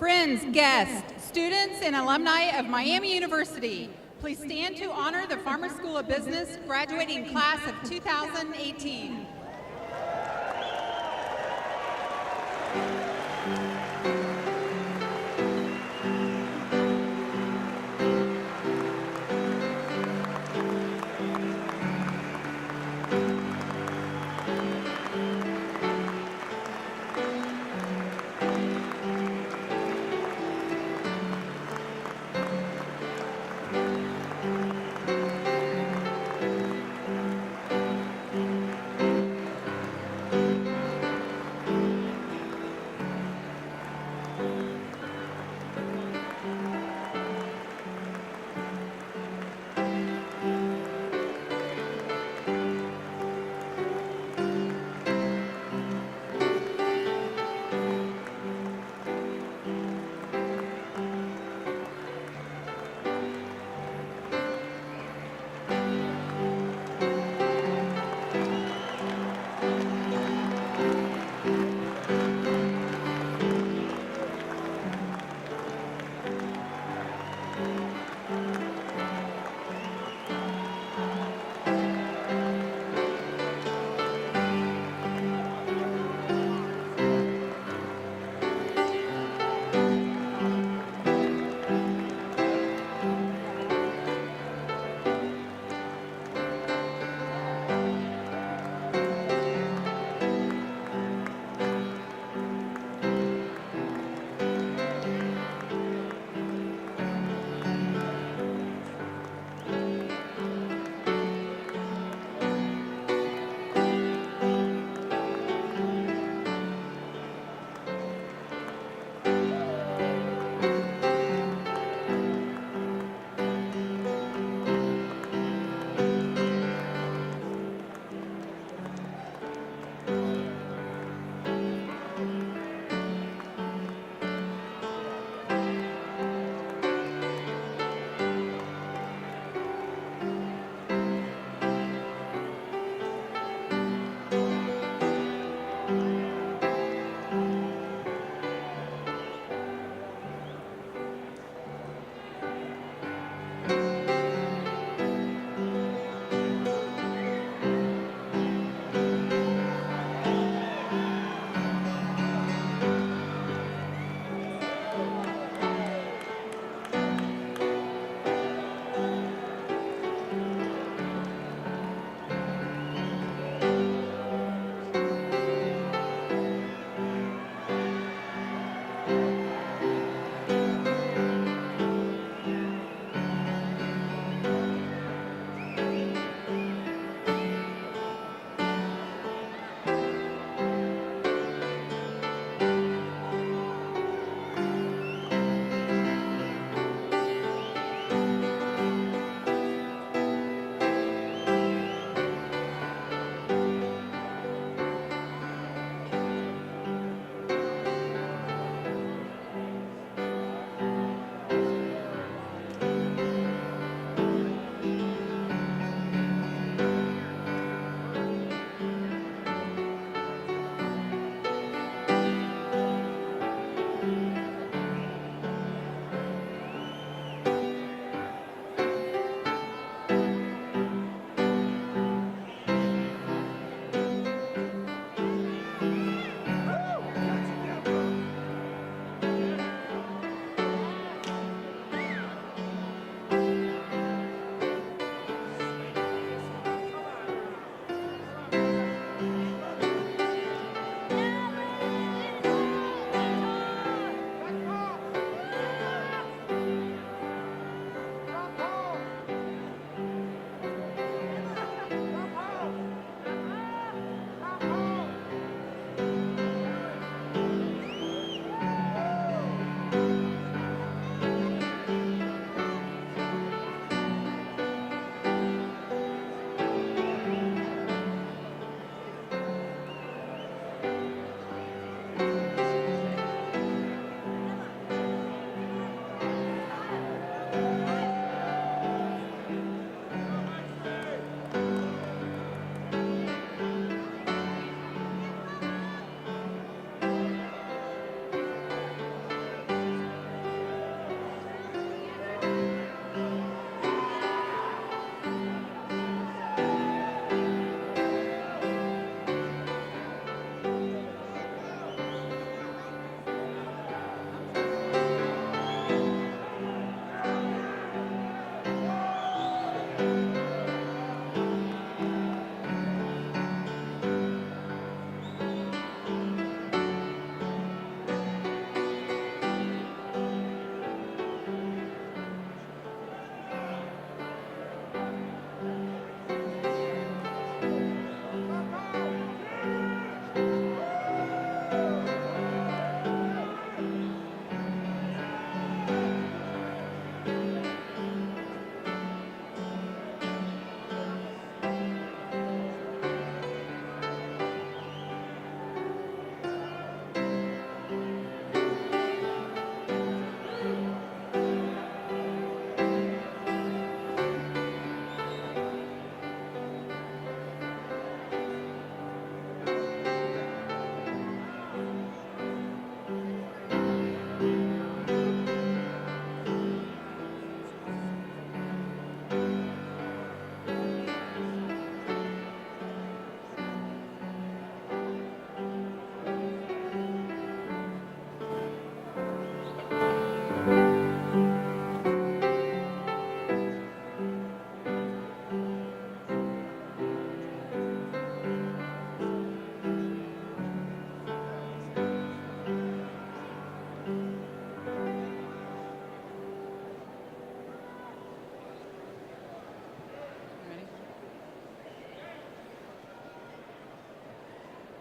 Friends, guests, students, and alumni of Miami University, please stand to honor the Farmer School of Business graduating class of 2018.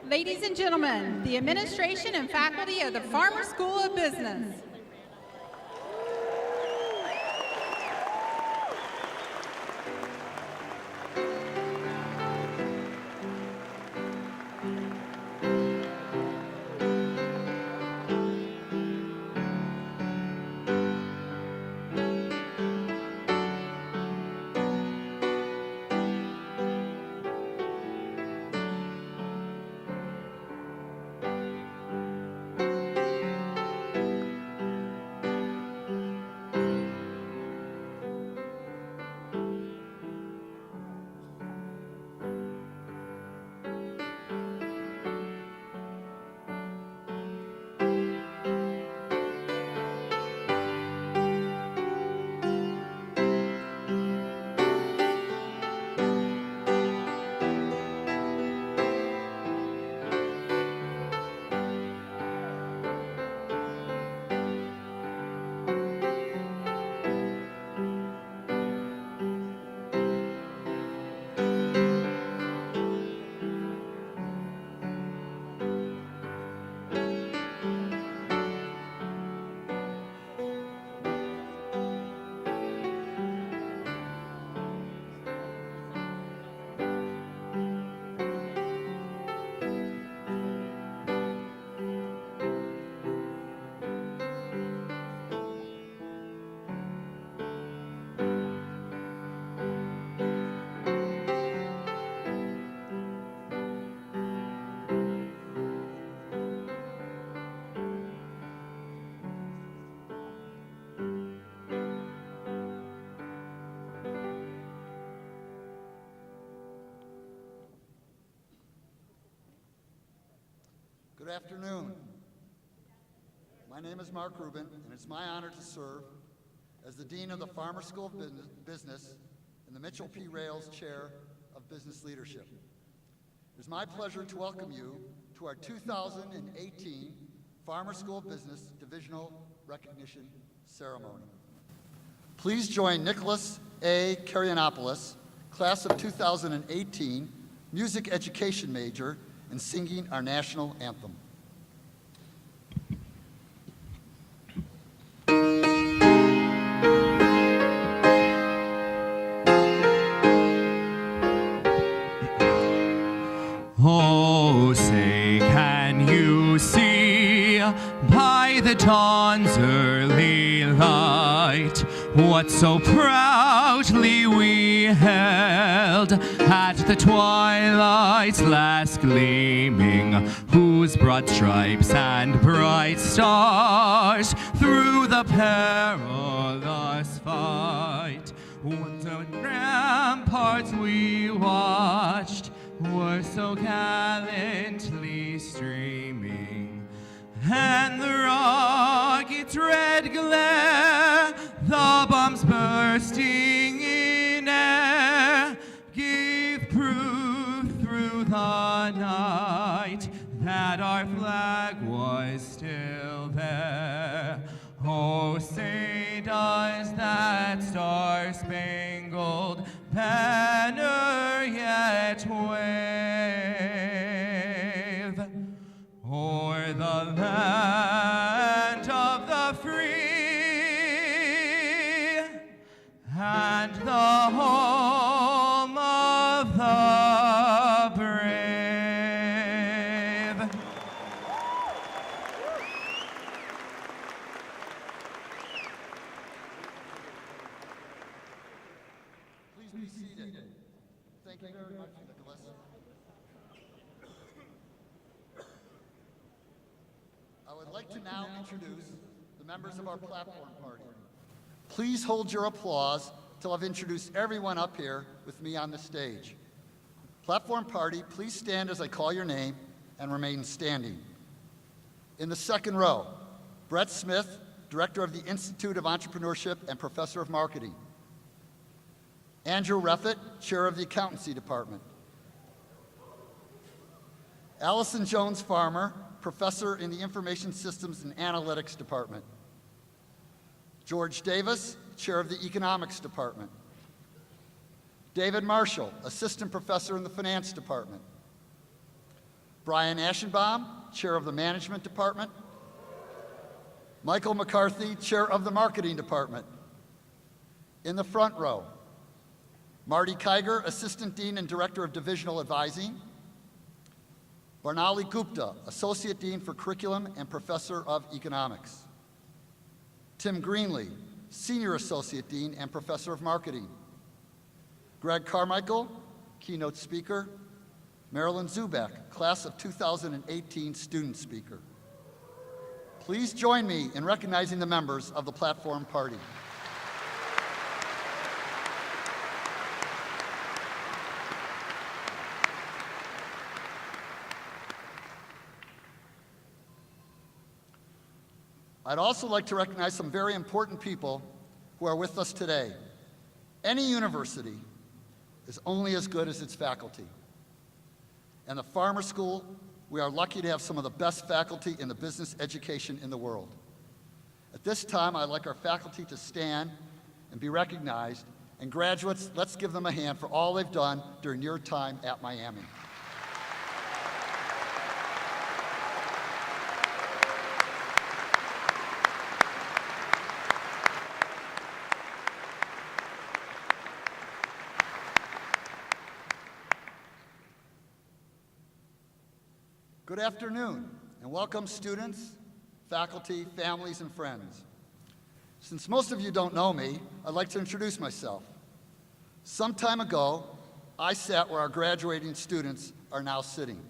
Ladies and gentlemen, the administration and faculty of the Farmer School of Business. Good afternoon. My name is Mark Rubin, and it's my honor to serve as the Dean of the Farmer School of Business and the Mitchell P. Rales Chair of Business Leadership. It is my pleasure to welcome you to our 2018 Farmer School of Business Divisional Recognition Ceremony. Please join Nicholas A. Karyanopoulos, class of 2018, music education major, in singing our national anthem. Oh, say, can you see by the dawn's early light what so proudly we held at the twilight's last gleaming, whose broad stripes and bright stars through the perilous fight, what the ramparts we watched were so gallantly streaming, and the rocket's red glare, the bombs bursting in air, gave proof through the night that our flag was still there. Oh, say does that star-spangled banner yet wave o'er the land of the free and the home of the brave? Please be seated. Thank you very much, Nicholas. I would like to now introduce the members of our platform party. Please hold your applause till I've introduced everyone up here with me on the stage. Platform party, please stand as I call your name and remain standing. In the second row, Brett Smith, Director of the Institute of Entrepreneurship and Professor of Marketing. Andrew Reffett, Chair of the Accountancy Department. Allison Jones Farmer, Professor in the Information Systems and Analytics Department. George Davis, Chair of the Economics Department. David Marshall, Assistant Professor in the Finance Department. Brian Aschenbaum, Chair of the Management Department. Michael McCarthy, Chair of the Marketing Department. In the front row, Marty Kiger, Assistant Dean and Director of Divisional Advising. Barnali Gupta, Associate Dean for Curriculum and Professor of Economics. Tim Greenlee, Senior Associate Dean and Professor of Marketing. Greg Carmichael, Keynote Speaker. Marilyn Zubak, Class of 2018 Student Speaker. Please join me in recognizing the members of the Platform Party. I'd also like to recognize some very important people who are with us today. Any university is only as good as its faculty. And the Farmer School, we are lucky to have some of the best faculty in the business education in the world. At this time, I'd like our faculty to stand and be recognized. And graduates, let's give them a hand for all they've done during your time at Miami. Good afternoon, and welcome students, faculty, families, and friends. Since most of you don't know me, I'd like to introduce myself. Some time ago, I sat where our graduating students are now sitting,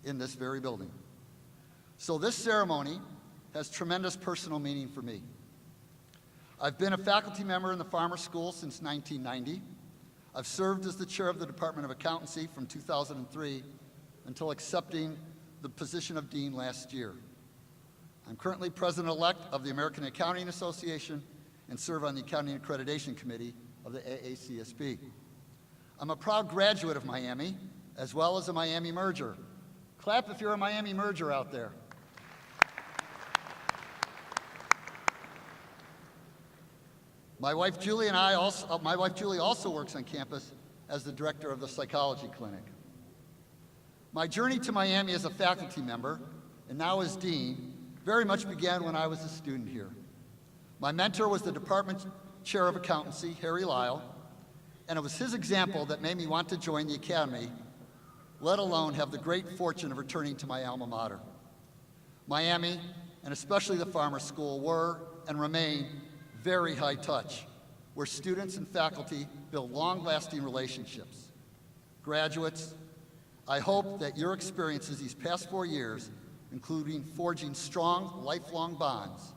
in this very building. So this ceremony has tremendous personal meaning for me. I've been a faculty member in the Farmer School since 1990. I've served as the chair of the Department of Accountancy from 2003 until accepting the position of dean last year. I'm currently president-elect of the American Accounting Association and serve on the Accounting Accreditation Committee of the AACSB. I'm a proud graduate of Miami, as well as a Miami merger. Clap if you're a Miami merger out there. My wife Julie also works on campus as the director of the psychology clinic. My journey to Miami as a faculty member, and now as dean, very much began when I was a student here. My mentor was the department chair of accountancy, Harry Lyle, and it was his example that made me want to join the academy, let alone have the great fortune of returning to my alma mater. Miami, and especially the Farmer School, were and remain very high touch, where students and faculty build long-lasting relationships. Graduates, I hope that your experiences these past 4 years, including forging strong, lifelong bonds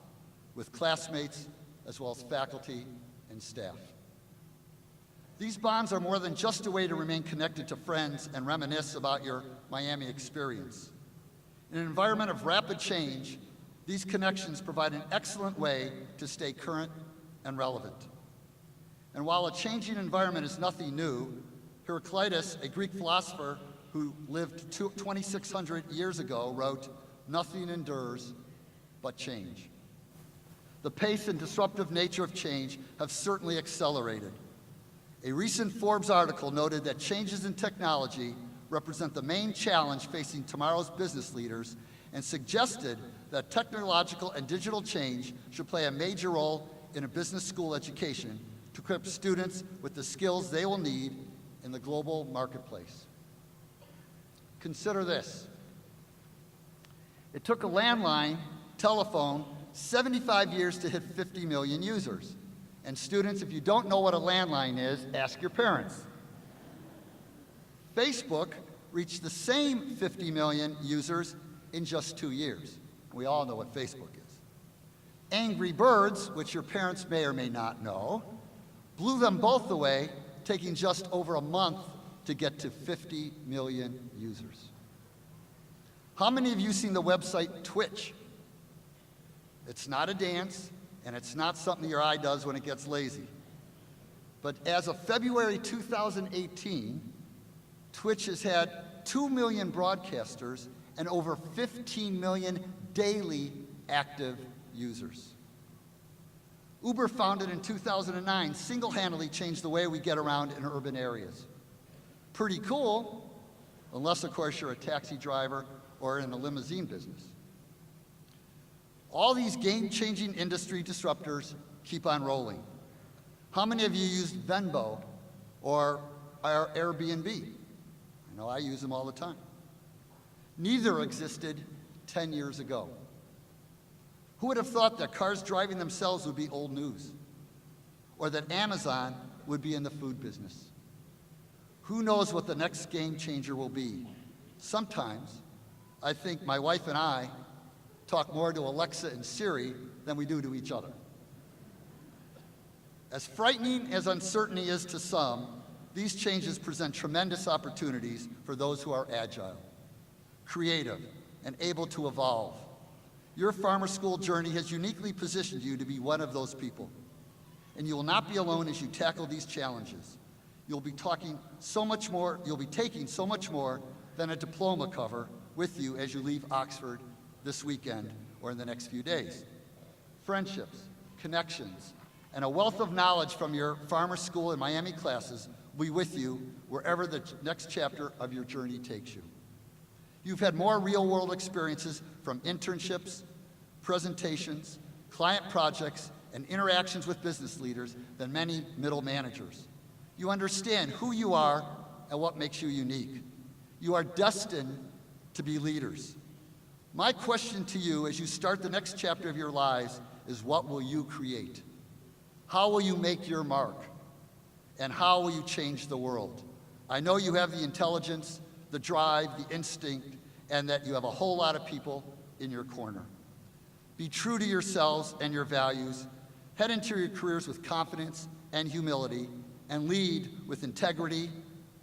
with classmates as well as faculty and staff. These bonds are more than just a way to remain connected to friends and reminisce about your Miami experience. In an environment of rapid change, these connections provide an excellent way to stay current and relevant. And while a changing environment is nothing new, Heraclitus, a Greek philosopher who lived 2,600 years ago, wrote, "Nothing endures but change." The pace and disruptive nature of change have certainly accelerated. A recent Forbes article noted that changes in technology represent the main challenge facing tomorrow's business leaders and suggested that technological and digital change should play a major role in a business school education to equip students with the skills they will need in the global marketplace. Consider this. It took a landline telephone 75 years to hit 50 million users. And students, if you don't know what a landline is, ask your parents. Facebook reached the same 50 million users in just 2 years. We all know what Facebook is. Angry Birds, which your parents may or may not know, blew them both away, taking just over a month to get to 50 million users. How many of you seen the website Twitch? It's not a dance, and it's not something your eye does when it gets lazy. But as of February 2018, Twitch has had 2 million broadcasters and over 15 million daily active users. Uber, founded in 2009, single-handedly changed the way we get around in urban areas. Pretty cool, unless, of course, you're a taxi driver or in the limousine business. All these game-changing industry disruptors keep on rolling. How many of you used Venmo or Airbnb? I know I use them all the time. Neither existed 10 years ago. Who would have thought that cars driving themselves would be old news? Or that Amazon would be in the food business? Who knows what the next game changer will be? Sometimes, I think my wife and I talk more to Alexa and Siri than we do to each other. As frightening as uncertainty is to some, these changes present tremendous opportunities for those who are agile, creative, and able to evolve. Your farmer school journey has uniquely positioned you to be one of those people. And you will not be alone as you tackle these challenges. You'll be taking so much more than a diploma cover with you as you leave Oxford this weekend or in the next few days. Friendships, connections, and a wealth of knowledge from your farmer school and Miami classes will be with you wherever the next chapter of your journey takes you. You've had more real-world experiences from internships, presentations, client projects, and interactions with business leaders than many middle managers. You understand who you are and what makes you unique. You are destined to be leaders. My question to you as you start the next chapter of your lives is, what will you create? How will you make your mark? And how will you change the world? I know you have the intelligence, the drive, the instinct, and that you have a whole lot of people in your corner. Be true to yourselves and your values. Head into your careers with confidence and humility, and lead with integrity,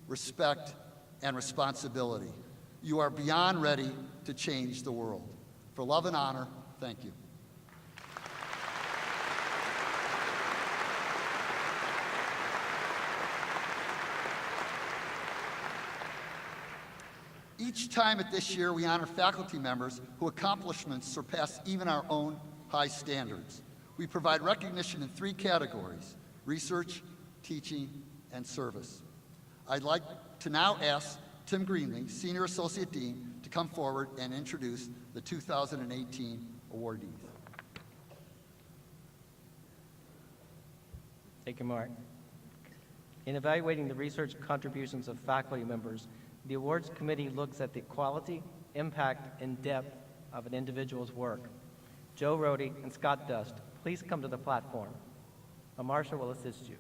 respect, and responsibility. You are beyond ready to change the world. For love and honor, thank you. Each time at this year, we honor faculty members whose accomplishments surpass even our own high standards. We provide recognition in 3 categories: research, teaching, and service. I'd like to now ask Tim Greenlee, Senior Associate Dean, to come forward and introduce the 2018 awardees. Thank you, Mark. In evaluating the research contributions of faculty members, the awards committee looks at the quality, impact, and depth of an individual's work. Joe Rohde and Scott Dust, please come to the platform. A Marsha will assist you.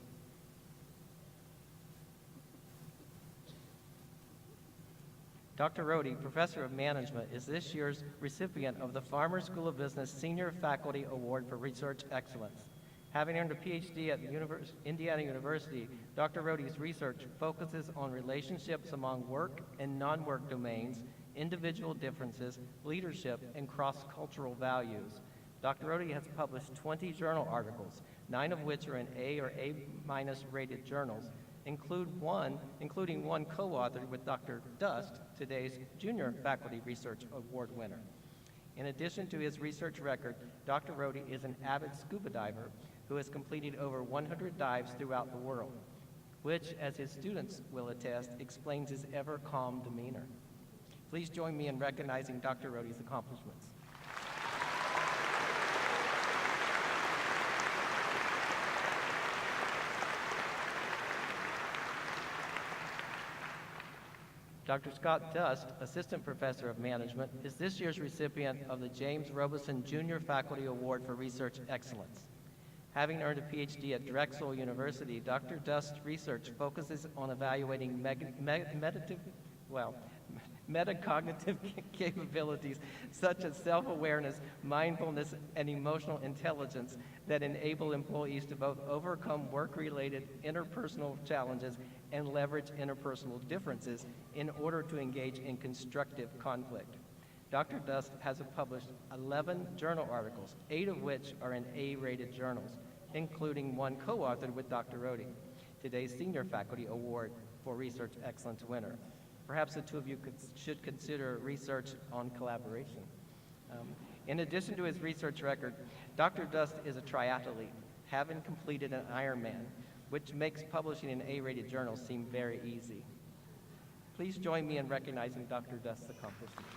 Dr. Rohde, Professor of Management, is this year's recipient of the Farmer School of Business Senior Faculty Award for Research Excellence. Having earned a PhD at Indiana University, Dr. Rohde's research focuses on relationships among work and non-work domains, individual differences, leadership, and cross-cultural values. Dr. Rohde has published 20 journal articles, 9 of which are in A or A- rated journals, including one co-authored with Dr. Dust, today's Junior Faculty Research Award winner. In addition to his research record, Dr. Rohde is an avid scuba diver who has completed over 100 dives throughout the world, which, as his students will attest, explains his ever-calm demeanor. Please join me in recognizing Dr. Rohde's accomplishments. Dr. Scott Dust, Assistant Professor of Management, is this year's recipient of the James Robeson Junior Faculty Award for Research Excellence. Having earned a PhD at Drexel University, Dr. Dust's research focuses on evaluating metacognitive capabilities such as self-awareness, mindfulness, and emotional intelligence that enable employees to both overcome work-related interpersonal challenges and leverage interpersonal differences in order to engage in constructive conflict. Dr. Dust has published 11 journal articles, 8 of which are in A-rated journals, including one co-authored with Dr. Rohde, today's Senior Faculty Award for Research Excellence winner. Perhaps the two of you should consider research on collaboration. In addition to his research record, Dr. Dust is a triathlete, having completed an Ironman, which makes publishing in A-rated journals seem very easy. Please join me in recognizing Dr. Dust's accomplishments.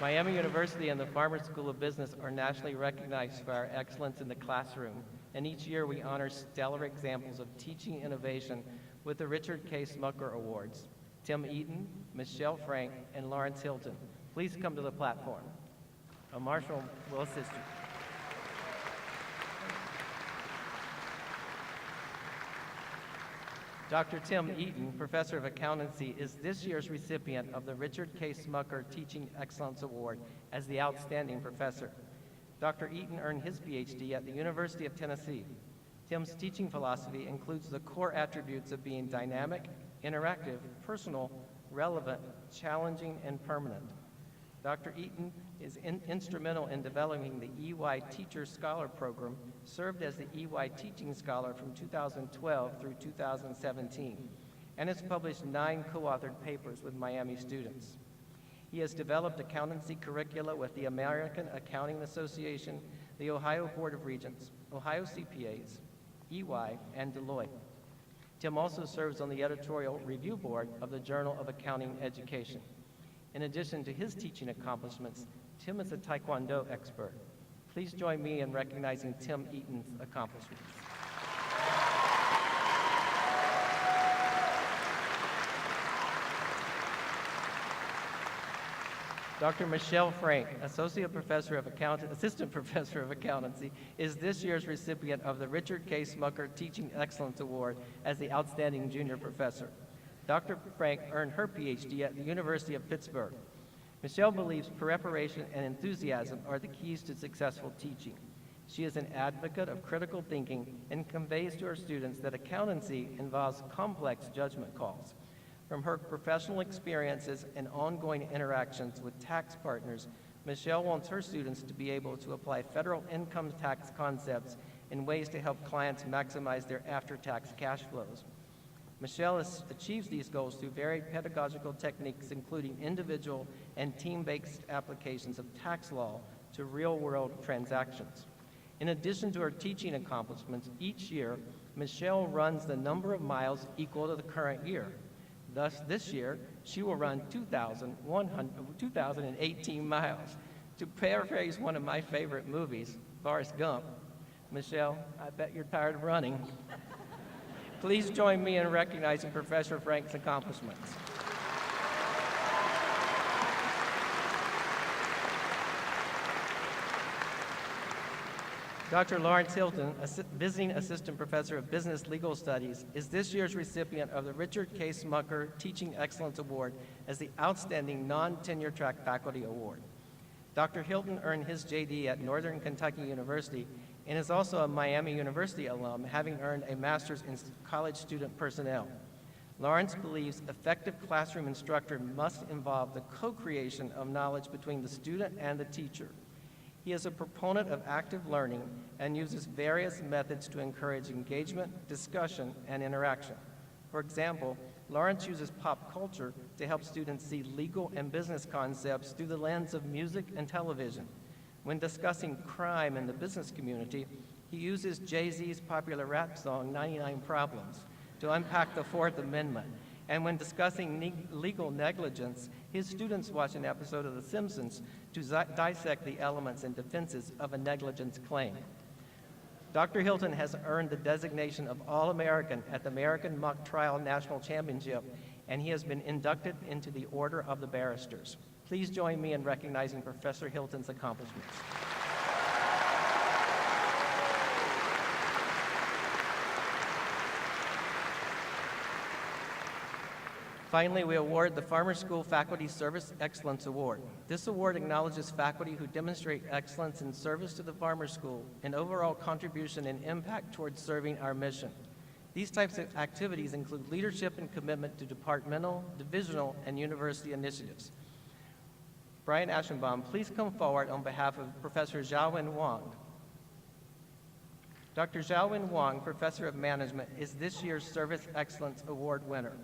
Miami University and the Farmer School of Business are nationally recognized for our excellence in the classroom, and each year we honor stellar examples of teaching innovation with the Richard K. Smucker Awards. Tim Eaton, Michelle Frank, and Lawrence Hilton, please come to the platform. A marshal will assist you. Dr. Tim Eaton, Professor of Accountancy, is this year's recipient of the Richard K. Smucker Teaching Excellence Award as the Outstanding Professor. Dr. Eaton earned his PhD at the University of Tennessee. Tim's teaching philosophy includes the core attributes of being dynamic, interactive, personal, relevant, challenging, and permanent. Dr. Eaton is instrumental in developing the EY Teacher Scholar Program, served as the EY Teaching Scholar from 2012 through 2017, and has published 9 co-authored papers with Miami students. He has developed accountancy curricula with the American Accounting Association, the Ohio Board of Regents, Ohio CPAs, EY, and Deloitte. Tim also serves on the editorial review board of the Journal of Accounting Education. In addition to his teaching accomplishments, Tim is a Taekwondo expert. Please join me in recognizing Tim Eaton's accomplishments. Dr. Michelle Frank, Assistant Professor of Accountancy, is this year's recipient of the Richard K. Smucker Teaching Excellence Award as the Outstanding Junior Professor. Dr. Frank earned her PhD at the University of Pittsburgh. Michelle believes preparation and enthusiasm are the keys to successful teaching. She is an advocate of critical thinking and conveys to her students that accountancy involves complex judgment calls. From her professional experiences and ongoing interactions with tax partners, Michelle wants her students to be able to apply federal income tax concepts in ways to help clients maximize their after-tax cash flows. Michelle achieves these goals through varied pedagogical techniques, including individual and team-based applications of tax law to real-world transactions. In addition to her teaching accomplishments, each year, Michelle runs the number of miles equal to the current year. Thus, this year, she will run 2,018 miles. To paraphrase one of my favorite movies, Forrest Gump, Michelle, I bet you're tired of running. Please join me in recognizing Professor Frank's accomplishments. Dr. Lawrence Hilton, Visiting Assistant Professor of Business Legal Studies, is this year's recipient of the Richard K. Smucker Teaching Excellence Award as the Outstanding Non-Tenure Track Faculty Award. Dr. Hilton earned his JD at Northern Kentucky University and is also a Miami University alum, having earned a master's in college student personnel. Lawrence believes effective classroom instruction must involve the co-creation of knowledge between the student and the teacher. He is a proponent of active learning and uses various methods to encourage engagement, discussion, and interaction. For example, Lawrence uses pop culture to help students see legal and business concepts through the lens of music and television. When discussing crime in the business community, he uses Jay-Z's popular rap song, 99 Problems, to unpack the Fourth Amendment. And when discussing legal negligence, his students watch an episode of The Simpsons to dissect the elements and defenses of a negligence claim. Dr. Hilton has earned the designation of All-American at the American Mock Trial National Championship, and he has been inducted into the Order of the Barristers. Please join me in recognizing Professor Hilton's accomplishments. Finally, we award the Farmer School Faculty Service Excellence Award. This award acknowledges faculty who demonstrate excellence in service to the Farmer School and overall contribution and impact towards serving our mission. These types of activities include leadership and commitment to departmental, divisional, and university initiatives. Brian Aschenbaum, please come forward on behalf of Professor Xiaowen Wang. Dr. Xiaowen Wang, Professor of Management, is this year's Service Excellence Award winner.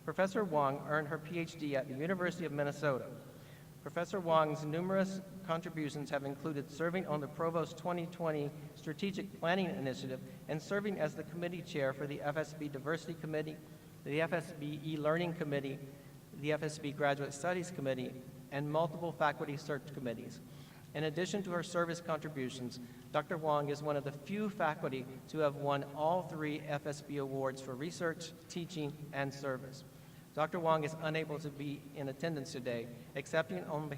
Professor Wang earned her PhD at the University of Minnesota. Professor Wong's numerous contributions have included serving on the Provost's 2020 Strategic Planning Initiative and serving as the committee chair for the FSB Diversity Committee, the FSB E-Learning Committee, the FSB Graduate Studies Committee, and multiple faculty search committees. In addition to her service contributions, Dr. Wong is one of the few faculty to have won all 3 FSB awards for research, teaching, and service. Dr. Wong is unable to be in attendance today. Accepting on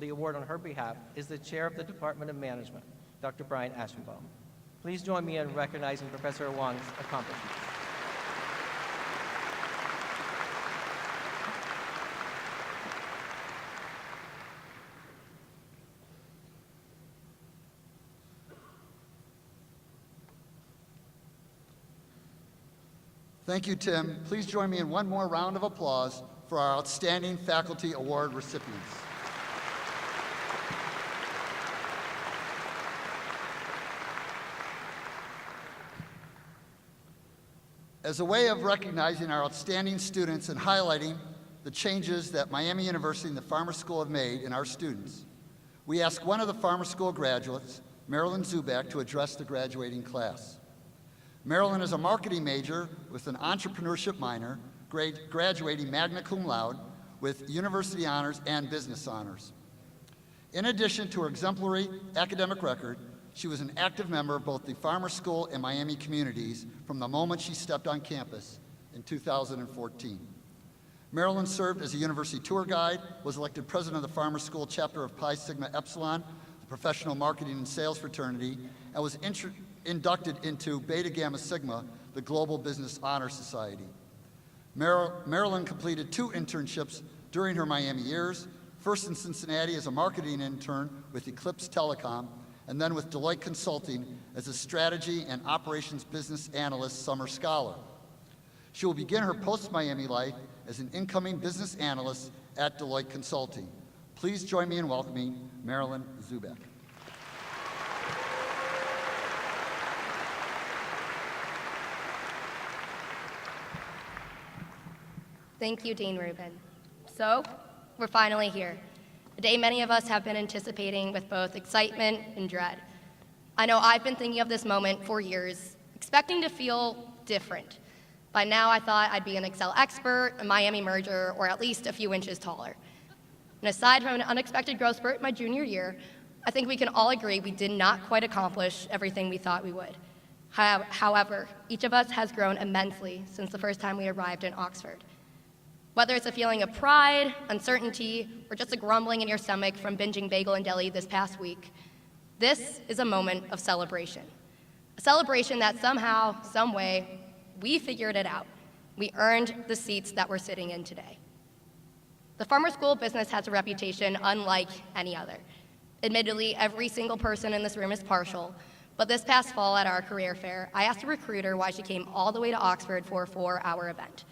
the award on her behalf is the chair of the Department of Management, Dr. Brian Aschenbaum. Please join me in recognizing Professor Wong's accomplishments. Thank you, Tim. Please join me in one more round of applause for our Outstanding Faculty Award recipients. As a way of recognizing our outstanding students and highlighting the changes that Miami University and the Farmer School have made in our students, we ask one of the Farmer School graduates, Marilyn Zubak, to address the graduating class. Marilyn is a marketing major with an entrepreneurship minor, graduating magna cum laude with university honors and business honors. In addition to her exemplary academic record, she was an active member of both the Farmer School and Miami communities from the moment she stepped on campus in 2014. Marilyn served as a university tour guide, was elected president of the Farmer School chapter of Pi Sigma Epsilon, the professional marketing and sales fraternity, and was inducted into Beta Gamma Sigma, the Global Business Honor Society. Marilyn completed 2 internships during her Miami years, first in Cincinnati as a marketing intern with Eclipse Telecom, and then with Deloitte Consulting as a strategy and operations business analyst summer scholar. She will begin her post-Miami life as an incoming business analyst at Deloitte Consulting. Please join me in welcoming Marilyn Zubak. Thank you, Dean Rubin. So, we're finally here, a day many of us have been anticipating with both excitement and dread. I know I've been thinking of this moment for years, expecting to feel different. By now, I thought I'd be an Excel expert, a Miami merger, or at least a few inches taller. And aside from an unexpected growth spurt my junior year, I think we can all agree we did not quite accomplish everything we thought we would. However, each of us has grown immensely since the first time we arrived in Oxford. Whether it's a feeling of pride, uncertainty, or just a grumbling in your stomach from binging bagel and deli this past week, this is a moment of celebration. A celebration that somehow, some way, we figured it out. We earned the seats that we're sitting in today. The Farmer School of Business has a reputation unlike any other. Admittedly, every single person in this room is partial, but this past fall at our career fair, I asked a recruiter why she came all the way to Oxford for a 4-hour event.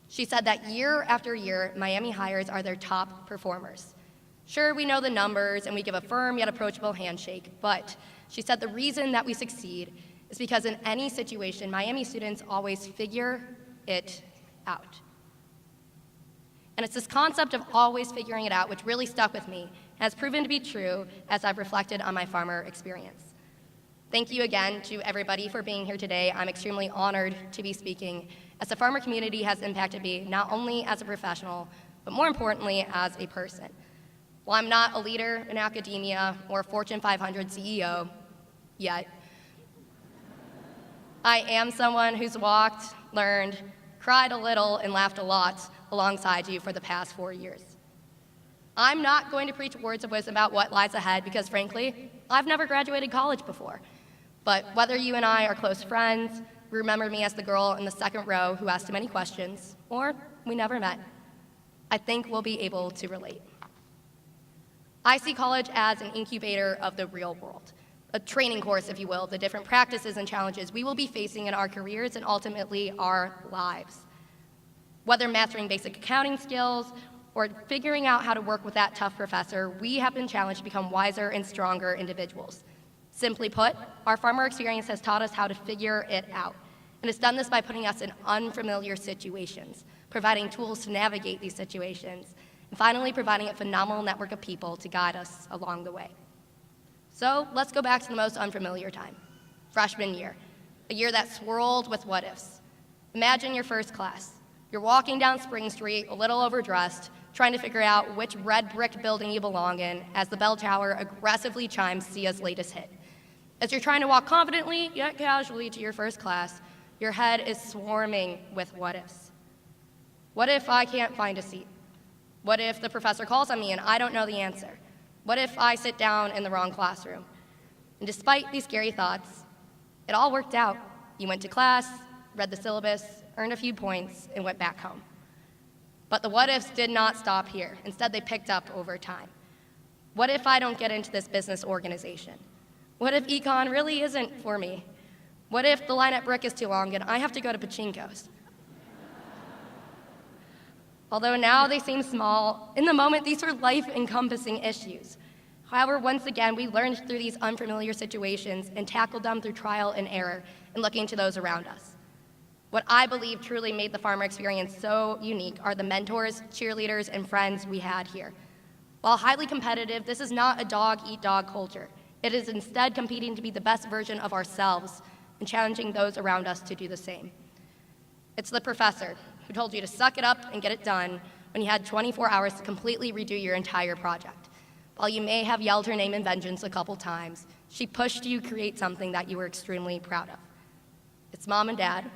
She said that year after year, Miami hires are their top performers. Sure, we know the numbers and we give a firm yet approachable handshake, but she said the reason that we succeed is because in any situation, Miami students always figure it out. And it's this concept of always figuring it out which really stuck with me and has proven to be true as I've reflected on my farmer experience. Thank you again to everybody for being here today. I'm extremely honored to be speaking, as the farmer community has impacted me not only as a professional, but more importantly, as a person. While I'm not a leader in academia or a Fortune 500 CEO yet, I am someone who's walked, learned, cried a little, and laughed a lot alongside you for the past 4 years. I'm not going to preach words of wisdom about what lies ahead because, frankly, I've never graduated college before. But whether you and I are close friends, remember me as the girl in the second row who asked too many questions, or we never met, I think we'll be able to relate. I see college as an incubator of the real world, a training course, if you will, the different practices and challenges we will be facing in our careers and ultimately our lives. Whether mastering basic accounting skills or figuring out how to work with that tough professor, we have been challenged to become wiser and stronger individuals. Simply put, our farmer experience has taught us how to figure it out, and it's done this by putting us in unfamiliar situations, providing tools to navigate these situations, and finally providing a phenomenal network of people to guide us along the way. So let's go back to the most unfamiliar time, freshman year, a year that swirled with what-ifs. Imagine your first class. You're walking down Spring Street, a little overdressed, trying to figure out which red brick building you belong in as the bell tower aggressively chimes Sia's latest hit. As you're trying to walk confidently, yet casually to your first class, your head is swarming with what-ifs. What if I can't find a seat? What if the professor calls on me and I don't know the answer? What if I sit down in the wrong classroom? And despite these scary thoughts, it all worked out. You went to class, read the syllabus, earned a few points, and went back home. But the what-ifs did not stop here. Instead, they picked up over time. What if I don't get into this business organization? What if econ really isn't for me? What if the line at Brick is too long and I have to go to Pachinko's? Although now they seem small, in the moment these were life-encompassing issues. However, once again, we learned through these unfamiliar situations and tackled them through trial and error and looking to those around us. What I believe truly made the farmer experience so unique are the mentors, cheerleaders, and friends we had here. While highly competitive, this is not a dog-eat-dog culture. It is instead competing to be the best version of ourselves and challenging those around us to do the same. It's the professor who told you to suck it up and get it done when you had 24 hours to completely redo your entire project. While you may have yelled her name in vengeance a couple times, she pushed you to create something that you were extremely proud of. It's mom and dad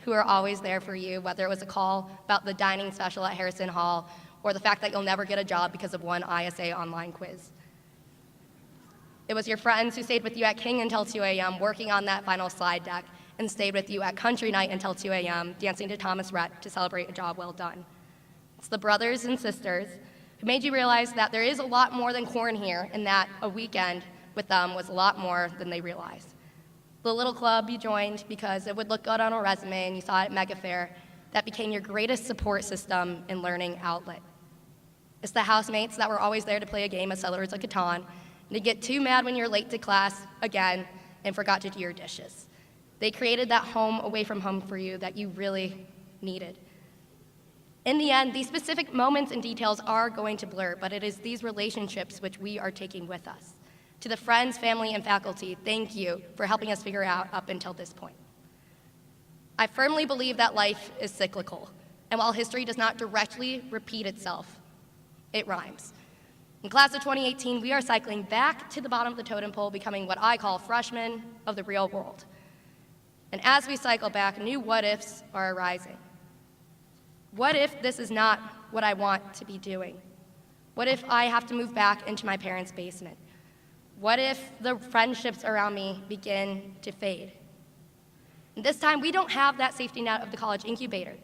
who are always there for you, whether it was a call about the dining special at Harrison Hall or the fact that you'll never get a job because of one ISA online quiz. It was your friends who stayed with you at King until 2 a.m. working on that final slide deck and stayed with you at country night until 2 a.m. dancing to Thomas Rhett to celebrate a job well done. It's the brothers and sisters who made you realize that there is a lot more than corn here and that a weekend with them was a lot more than they realized. The little club you joined because it would look good on a resume and you saw it at Mega Fair, that became your greatest support system and learning outlet. It's the housemates that were always there to play a game of Settlers of Catan and to get too mad when you're late to class again and forgot to do your dishes. They created that home away from home for you that you really needed. In the end, these specific moments and details are going to blur, but it is these relationships which we are taking with us. To the friends, family, and faculty, thank you for helping us figure out up until this point. I firmly believe that life is cyclical, and while history does not directly repeat itself, it rhymes. In class of 2018, we are cycling back to the bottom of the totem pole, becoming what I call freshmen of the real world. And as we cycle back, new what-ifs are arising. What if this is not what I want to be doing? What if I have to move back into my parents' basement? What if the friendships around me begin to fade? And this time, we don't have that safety net of the college incubator.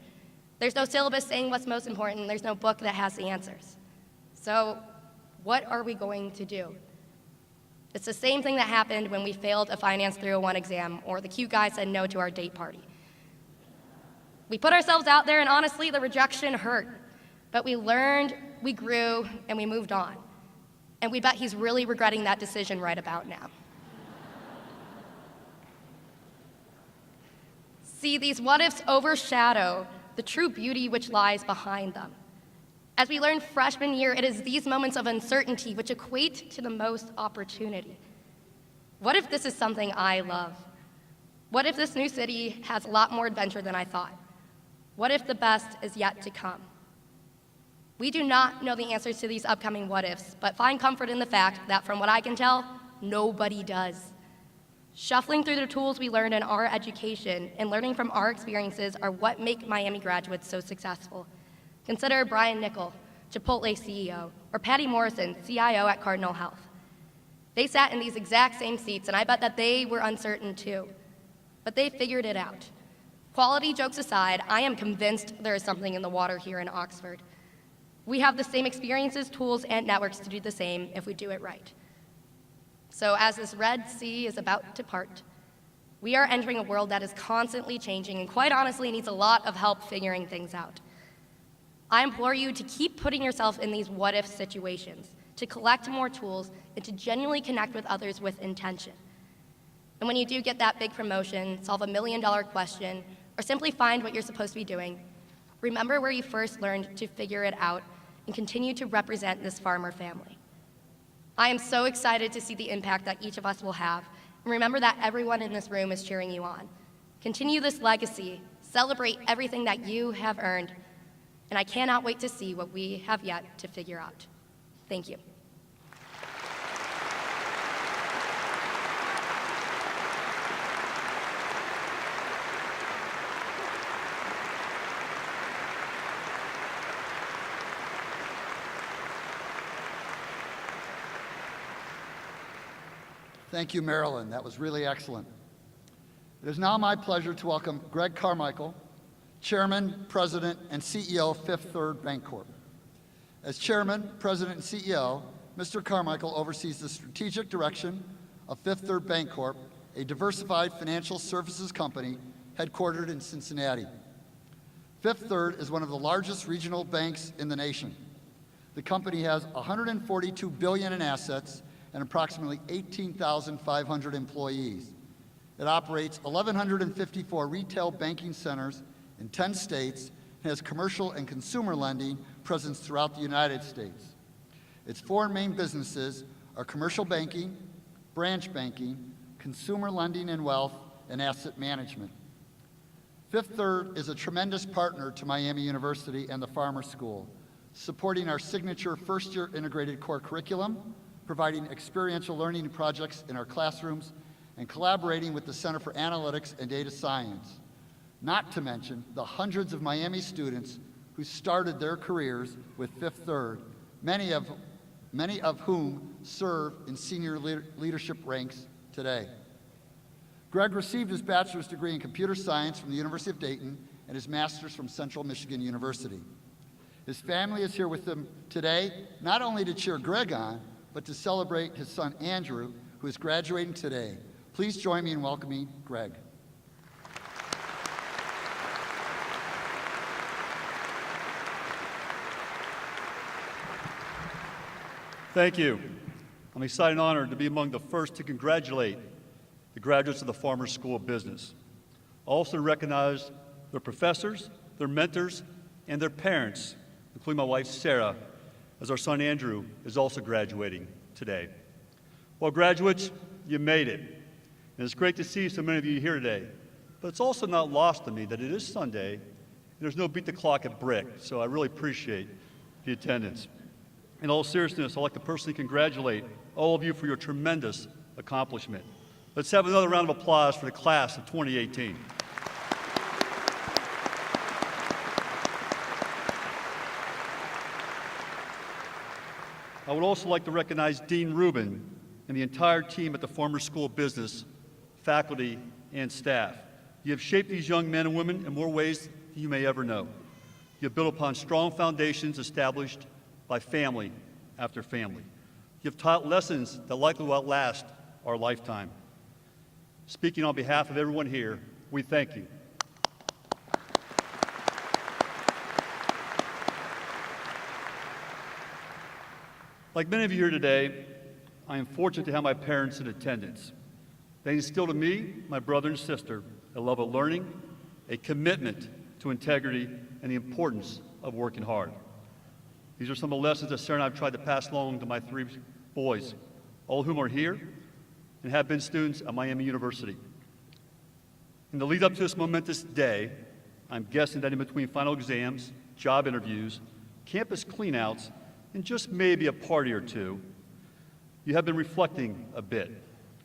There's no syllabus saying what's most important. There's no book that has the answers. So what are we going to do? It's the same thing that happened when we failed a Finance 301 exam or the cute guy said no to our date party. We put ourselves out there, and honestly, the rejection hurt. But we learned, we grew, and we moved on. And we bet he's really regretting that decision right about now. See, these what-ifs overshadow the true beauty which lies behind them. As we learned freshman year, it is these moments of uncertainty which equate to the most opportunity. What if this is something I love? What if this new city has a lot more adventure than I thought? What if the best is yet to come? We do not know the answers to these upcoming what-ifs, but find comfort in the fact that from what I can tell, nobody does. Shuffling through the tools we learned in our education and learning from our experiences are what make Miami graduates so successful. Consider Brian Nickel, Chipotle CEO, or Patty Morrison, CIO at Cardinal Health. They sat in these exact same seats, and I bet that they were uncertain too. But they figured it out. Quality jokes aside, I am convinced there is something in the water here in Oxford. We have the same experiences, tools, and networks to do the same if we do it right. So as this Red Sea is about to part, we are entering a world that is constantly changing and quite honestly needs a lot of help figuring things out. I implore you to keep putting yourself in these what-if situations, to collect more tools, and to genuinely connect with others with intention. And when you do get that big promotion, solve a $1 million question, or simply find what you're supposed to be doing, remember where you first learned to figure it out and continue to represent this farmer family. I am so excited to see the impact that each of us will have, and remember that everyone in this room is cheering you on. Continue this legacy, celebrate everything that you have earned, and I cannot wait to see what we have yet to figure out. Thank you. Thank you, Marilyn. That was really excellent. It is now my pleasure to welcome Greg Carmichael, Chairman, President, and CEO of Fifth Third Bancorp. As Chairman, President, and CEO, Mr. Carmichael oversees the strategic direction of Fifth Third Bancorp, a diversified financial services company headquartered in Cincinnati. Fifth Third is one of the largest regional banks in the nation. The company has $142 billion in assets and approximately 18,500 employees. It operates 1,154 retail banking centers in 10 states and has commercial and consumer lending presence throughout the United States. Its four main businesses are commercial banking, branch banking, consumer lending and wealth, and asset management. Fifth Third is a tremendous partner to Miami University and the Farmer School, supporting our signature first-year integrated core curriculum, providing experiential learning projects in our classrooms, and collaborating with the Center for Analytics and Data Science, not to mention the hundreds of Miami students who started their careers with Fifth Third, many of whom serve in senior leadership ranks today. Greg received his bachelor's degree in computer science from the University of Dayton and his master's from Central Michigan University. His family is here with him today, not only to cheer Greg on, but to celebrate his son Andrew, who is graduating today. Please join me in welcoming Greg. Thank you. I'm excited and honored to be among the first to congratulate the graduates of the Farmer School of Business. I also recognize their professors, their mentors, and their parents, including my wife Sarah, as our son Andrew is also graduating today. Well, graduates, you made it. And it's great to see so many of you here today. But it's also not lost to me that it is Sunday, and there's no beat the clock at Brick, so I really appreciate the attendance. In all seriousness, I'd like to personally congratulate all of you for your tremendous accomplishment. Let's have another round of applause for the class of 2018. I would also like to recognize Dean Rubin and the entire team at the Farmer School of Business, faculty, and staff. You have shaped these young men and women in more ways than you may ever know. You have built upon strong foundations established by family after family. You have taught lessons that likely will outlast our lifetime. Speaking on behalf of everyone here, we thank you. Like many of you here today, I am fortunate to have my parents in attendance. They instilled in me, my brother and sister, a love of learning, a commitment to integrity, and the importance of working hard. These are some of the lessons that Sarah and I have tried to pass along to my three boys, all of whom are here and have been students at Miami University. In the lead up to this momentous day, I'm guessing that in between final exams, job interviews, campus cleanouts, and just maybe a party or two, you have been reflecting a bit,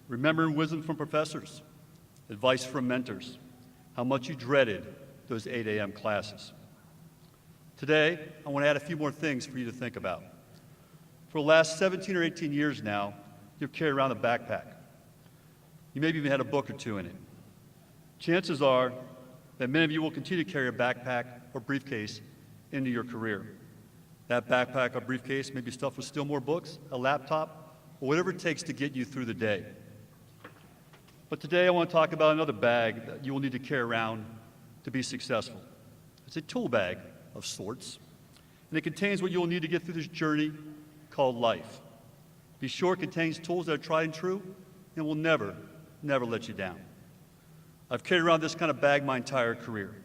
remembering wisdom from professors, advice from mentors, how much you dreaded those 8 a.m. classes. Today, I want to add a few more things for you to think about. For the last 17 or 18 years now, you've carried around a backpack. You maybe even had a book or two in it. Chances are that many of you will continue to carry a backpack or briefcase into your career. That backpack or briefcase may be stuffed with still more books, a laptop, or whatever it takes to get you through the day. But today I want to talk about another bag that you will need to carry around to be successful. It's a tool bag of sorts, and it contains what you will need to get through this journey called life. Be sure it contains tools that are tried and true and will never, never let you down. I've carried around this kind of bag my entire career.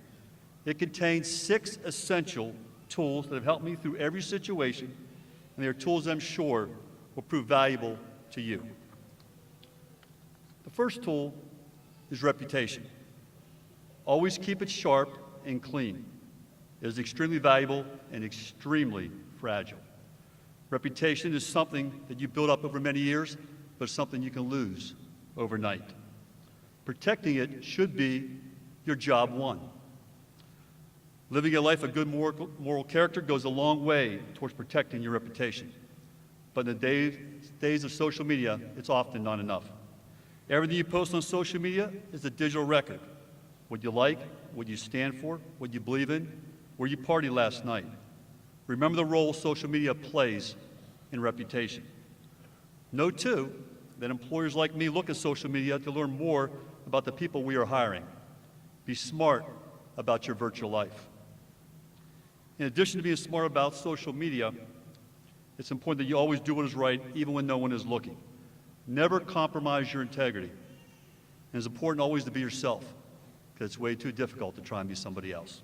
It contains 6 essential tools that have helped me through every situation, and they are tools that I'm sure will prove valuable to you. The first tool is reputation. Always keep it sharp and clean. It is extremely valuable and extremely fragile. Reputation is something that you build up over many years, but it's something you can lose overnight. Protecting it should be your job one. Living a life of good moral character goes a long way towards protecting your reputation. But in the days of social media, it's often not enough. Everything you post on social media is a digital record. What you like, what you stand for, what you believe in, where you partied last night. Remember the role social media plays in reputation. Note, too, that employers like me look at social media to learn more about the people we are hiring. Be smart about your virtual life. In addition to being smart about social media, it's important that you always do what is right, even when no one is looking. Never compromise your integrity. And it's important always to be yourself, because it's way too difficult to try and be somebody else.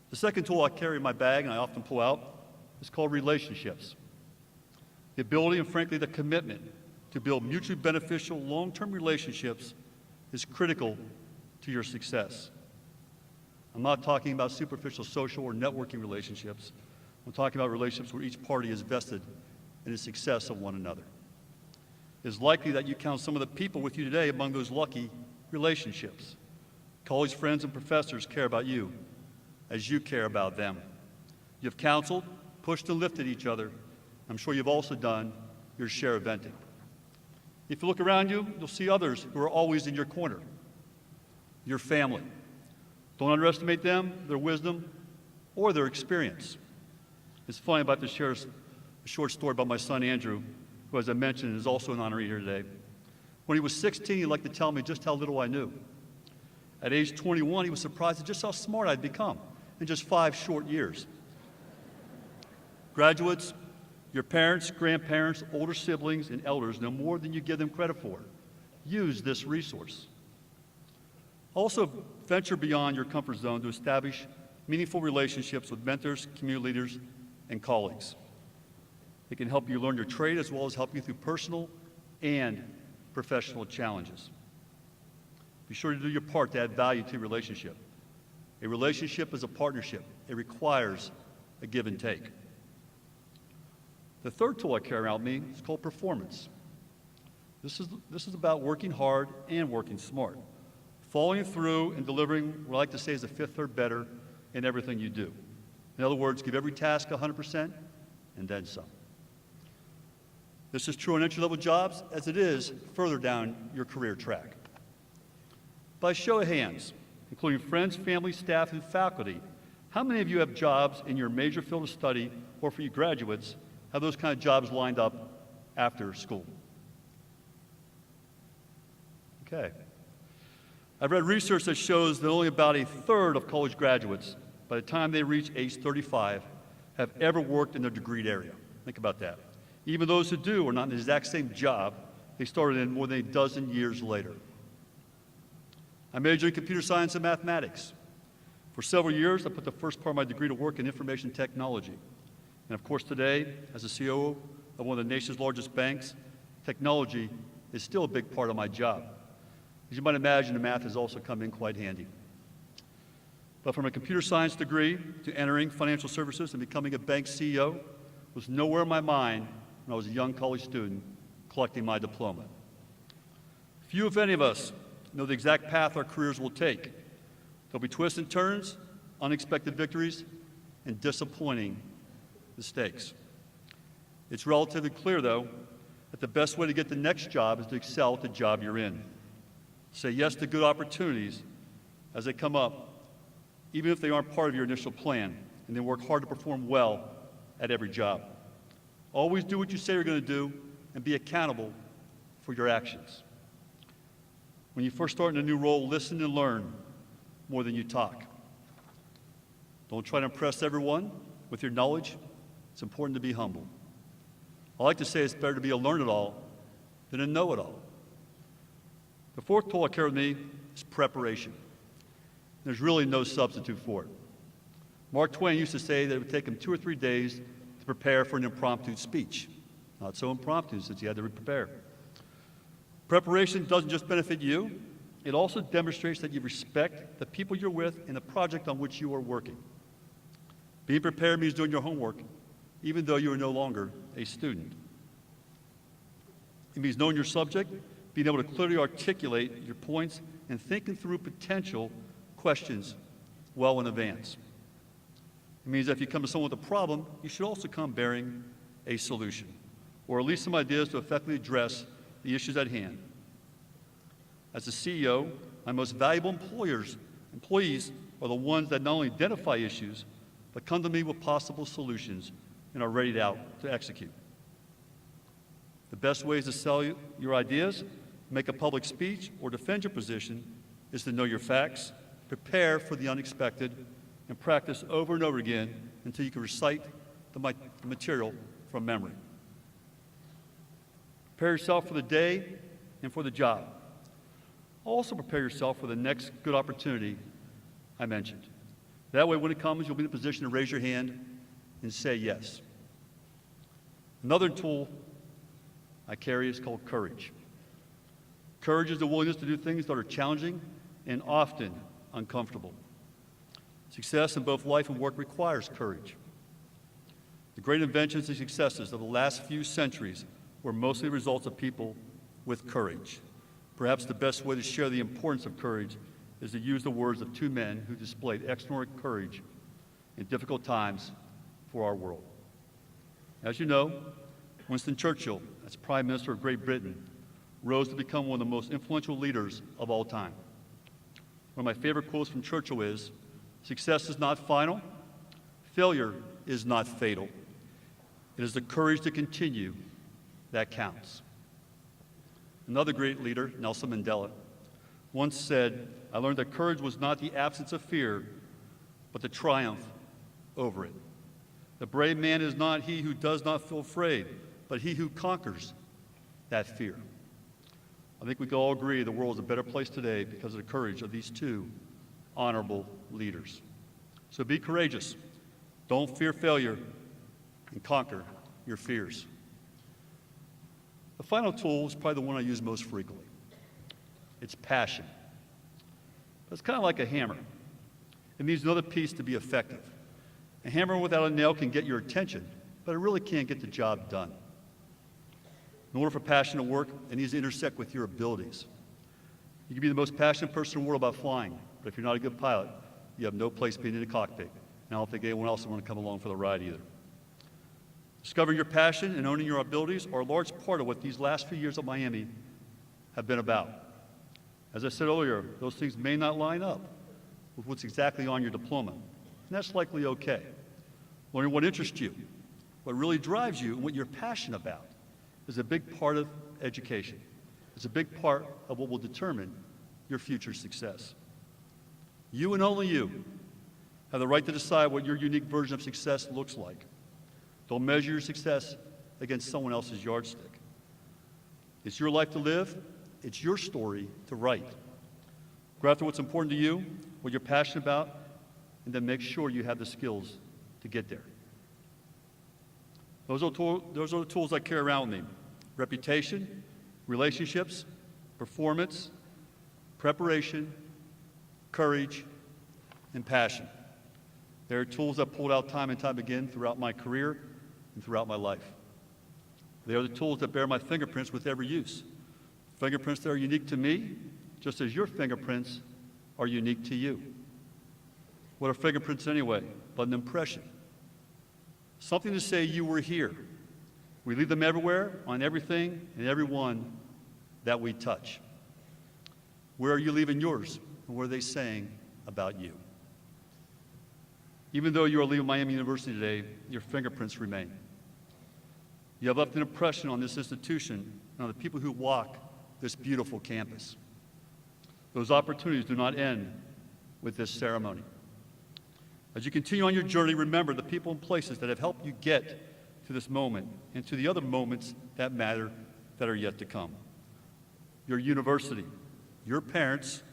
The second tool I carry in my bag, and I often pull out, is called relationships. The ability and, frankly, the commitment to build mutually beneficial long-term relationships is critical to your success. I'm not talking about superficial social or networking relationships. I'm talking about relationships where each party is vested in the success of one another. It is likely that you count some of the people with you today among those lucky relationships. College friends and professors care about you as you care about them. You've counseled, pushed, and lifted each other. I'm sure you've also done your share of venting. If you look around you, you'll see others who are always in your corner. Your family. Don't underestimate them, their wisdom, or their experience. It's funny about to share a short story about my son Andrew, who, as I mentioned, is also an honoree here today. When he was 16, he liked to tell me just how little I knew. At age 21, he was surprised at just how smart I'd become in just 5 short years. Graduates, your parents, grandparents, older siblings, and elders know more than you give them credit for. Use this resource. Also, venture beyond your comfort zone to establish meaningful relationships with mentors, community leaders, and colleagues. It can help you learn your trade as well as help you through personal and professional challenges. Be sure to do your part to add value to your relationship. A relationship is a partnership. It requires a give and take. The third tool I carry around with me is called performance. This is about working hard and working smart. Following through and delivering what I like to say is a fifth or better in everything you do. In other words, give every task 100% and then some. This is true in entry-level jobs as it is further down your career track. By show of hands, including friends, family, staff, and faculty, how many of you have jobs in your major field of study, or for you graduates, have those kind of jobs lined up after school? Okay. I've read research that shows that only about a third of college graduates, by the time they reach age 35, have ever worked in their degreed area. Think about that. Even those who do are not in the exact same job they started in more than a dozen years later. I majored in computer science and mathematics. For several years, I put the first part of my degree to work in information technology. And of course, today, as the CEO of one of the nation's largest banks, technology is still a big part of my job. As you might imagine, the math has also come in quite handy. But from a computer science degree to entering financial services and becoming a bank CEO was nowhere in my mind when I was a young college student collecting my diploma. Few, if any of us, know the exact path our careers will take. There'll be twists and turns, unexpected victories, and disappointing mistakes. It's relatively clear, though, that the best way to get the next job is to excel at the job you're in. Say yes to good opportunities as they come up, even if they aren't part of your initial plan, and then work hard to perform well at every job. Always do what you say you're going to do and be accountable for your actions. When you first start in a new role, listen and learn more than you talk. Don't try to impress everyone with your knowledge. It's important to be humble. I like to say it's better to be a learn-it-all than a know-it-all. The fourth tool I carry with me is preparation. There's really no substitute for it. Mark Twain used to say that it would take him 2 or 3 days to prepare for an impromptu speech. Not so impromptu, since he had to prepare. Preparation doesn't just benefit you, it also demonstrates that you respect the people you're with and the project on which you are working. Being prepared means doing your homework, even though you are no longer a student. It means knowing your subject, being able to clearly articulate your points, and thinking through potential questions well in advance. It means that if you come to someone with a problem, you should also come bearing a solution, or at least some ideas to effectively address the issues at hand. As a CEO, my most valuable employees are the ones that not only identify issues, but come to me with possible solutions and are ready to execute. The best ways to sell your ideas, make a public speech, or defend your position is to know your facts, prepare for the unexpected, and practice over and over again until you can recite the material from memory. Prepare yourself for the day and for the job. Also prepare yourself for the next good opportunity I mentioned. That way, when it comes, you'll be in a position to raise your hand and say yes. Another tool I carry is called courage. Courage is the willingness to do things that are challenging and often uncomfortable. Success in both life and work requires courage. The great inventions and successes of the last few centuries were mostly results of people with courage. Perhaps the best way to share the importance of courage is to use the words of 2 men who displayed extraordinary courage in difficult times for our world. As you know, Winston Churchill, as Prime Minister of Great Britain, rose to become one of the most influential leaders of all time. One of my favorite quotes from Churchill is, "Success is not final, failure is not fatal. It is the courage to continue that counts." Another great leader, Nelson Mandela, once said, "I learned that courage was not the absence of fear, but the triumph over it. The brave man is not he who does not feel afraid, but he who conquers that fear." I think we can all agree the world is a better place today because of the courage of these 2 honorable leaders. So be courageous. Don't fear failure, and conquer your fears. The final tool is probably the one I use most frequently. It's passion. It's kind of like a hammer. It needs another piece to be effective. A hammer without a nail can get your attention, but it really can't get the job done. In order for passion to work, it needs to intersect with your abilities. You can be the most passionate person in the world about flying, but if you're not a good pilot, you have no place being in the cockpit. And I don't think anyone else will want to come along for the ride either. Discovering your passion and owning your abilities are a large part of what these last few years at Miami have been about. As I said earlier, those things may not line up with what's exactly on your diploma, and that's likely okay. Learning what interests you, what really drives you, and what you're passionate about is a big part of education. It's a big part of what will determine your future success. You and only you have the right to decide what your unique version of success looks like. Don't measure your success against someone else's yardstick. It's your life to live. It's your story to write. Go after what's important to you, what you're passionate about, and then make sure you have the skills to get there. Those are the tools I carry around with me. Reputation, relationships, performance, preparation, courage, and passion. They are tools I've pulled out time and time again throughout my career and throughout my life. They are the tools that bear my fingerprints with every use. Fingerprints that are unique to me, just as your fingerprints are unique to you. What are fingerprints anyway, but an impression? Something to say you were here. We leave them everywhere, on everything and everyone that we touch. Where are you leaving yours, and what are they saying about you? Even though you are leaving Miami University today, your fingerprints remain. You have left an impression on this institution and on the people who walk this beautiful campus. Those opportunities do not end with this ceremony. As you continue on your journey, remember the people and places that have helped you get to this moment and to the other moments that matter that are yet to come. Your university, your parents,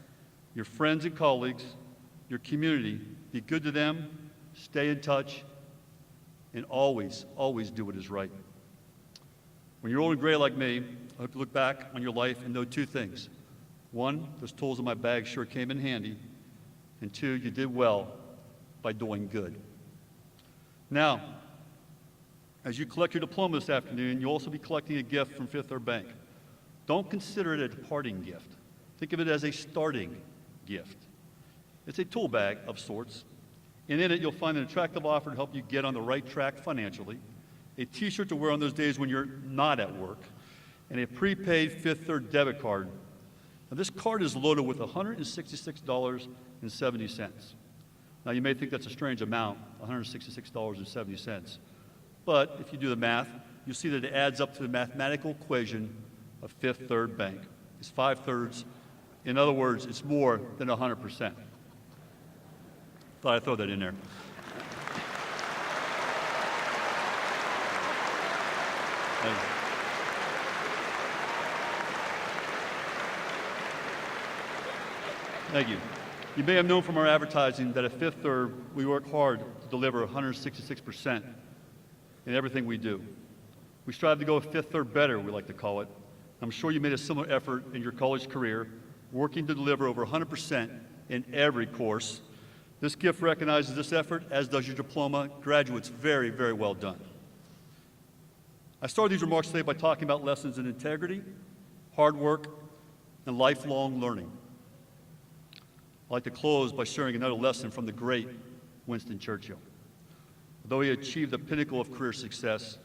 your friends and colleagues, your community, be good to them, stay in touch, and always, always do what is right. When you're old and gray like me, I hope you look back on your life and know two things. One, those tools in my bag sure came in handy. And two, you did well by doing good. Now, as you collect your diploma this afternoon, you'll also be collecting a gift from Fifth Third Bank. Don't consider it a departing gift. Think of it as a starting gift. It's a tool bag of sorts, and in it you'll find an attractive offer to help you get on the right track financially, a t-shirt to wear on those days when you're not at work, and a prepaid Fifth Third debit card. Now, this card is loaded with $166.70. Now, you may think that's a strange amount, $166.70. But if you do the math, you'll see that it adds up to the mathematical equation of Fifth Third Bank. It's 5/3. In other words, it's more than 100%. Thought I'd throw that in there. Thank you. You may have known from our advertising that at Fifth Third, we work hard to deliver 166% in everything we do. We strive to go a Fifth Third better, we like to call it. I'm sure you made a similar effort in your college career, working to deliver over 100% in every course. This gift recognizes this effort, as does your diploma. Graduates, very, very well done. I started these remarks today by talking about lessons in integrity, hard work, and lifelong learning. I'd like to close by sharing another lesson from the great Winston Churchill. Although he achieved the pinnacle of career success,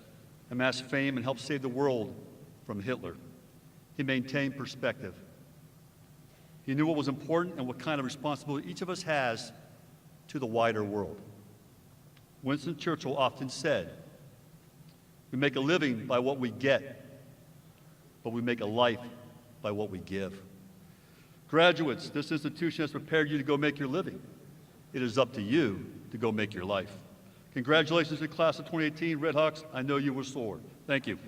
amassed fame, and helped save the world from Hitler, he maintained perspective. He knew what was important and what kind of responsibility each of us has to the wider world. Winston Churchill often said, "We make a living by what we get, but we make a life by what we give." Graduates, this institution has prepared you to go make your living. It is up to you to go make your life. Congratulations to the class of 2018 Red Hawks. I know you will soar. Thank you.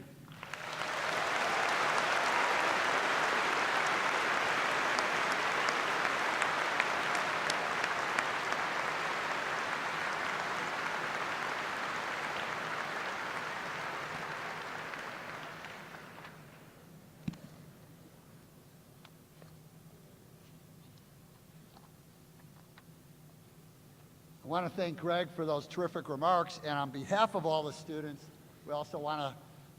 I want to thank Greg for those terrific remarks, and on behalf of all the students, we also want to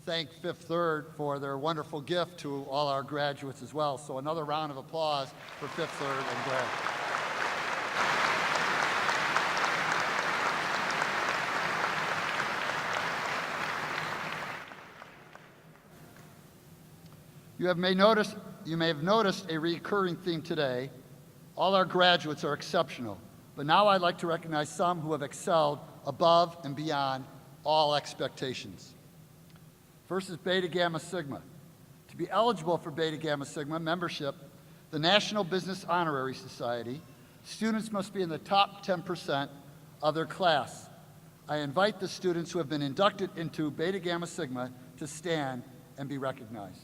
thank Fifth Third for their wonderful gift to all our graduates as well. So another round of applause for Fifth Third and Greg. You may have noticed a recurring theme today. All our graduates are exceptional. But now I'd like to recognize some who have excelled above and beyond all expectations. First is Beta Gamma Sigma. To be eligible for Beta Gamma Sigma membership, the National Business Honorary Society, students must be in the top 10% of their class. I invite the students who have been inducted into Beta Gamma Sigma to stand and be recognized.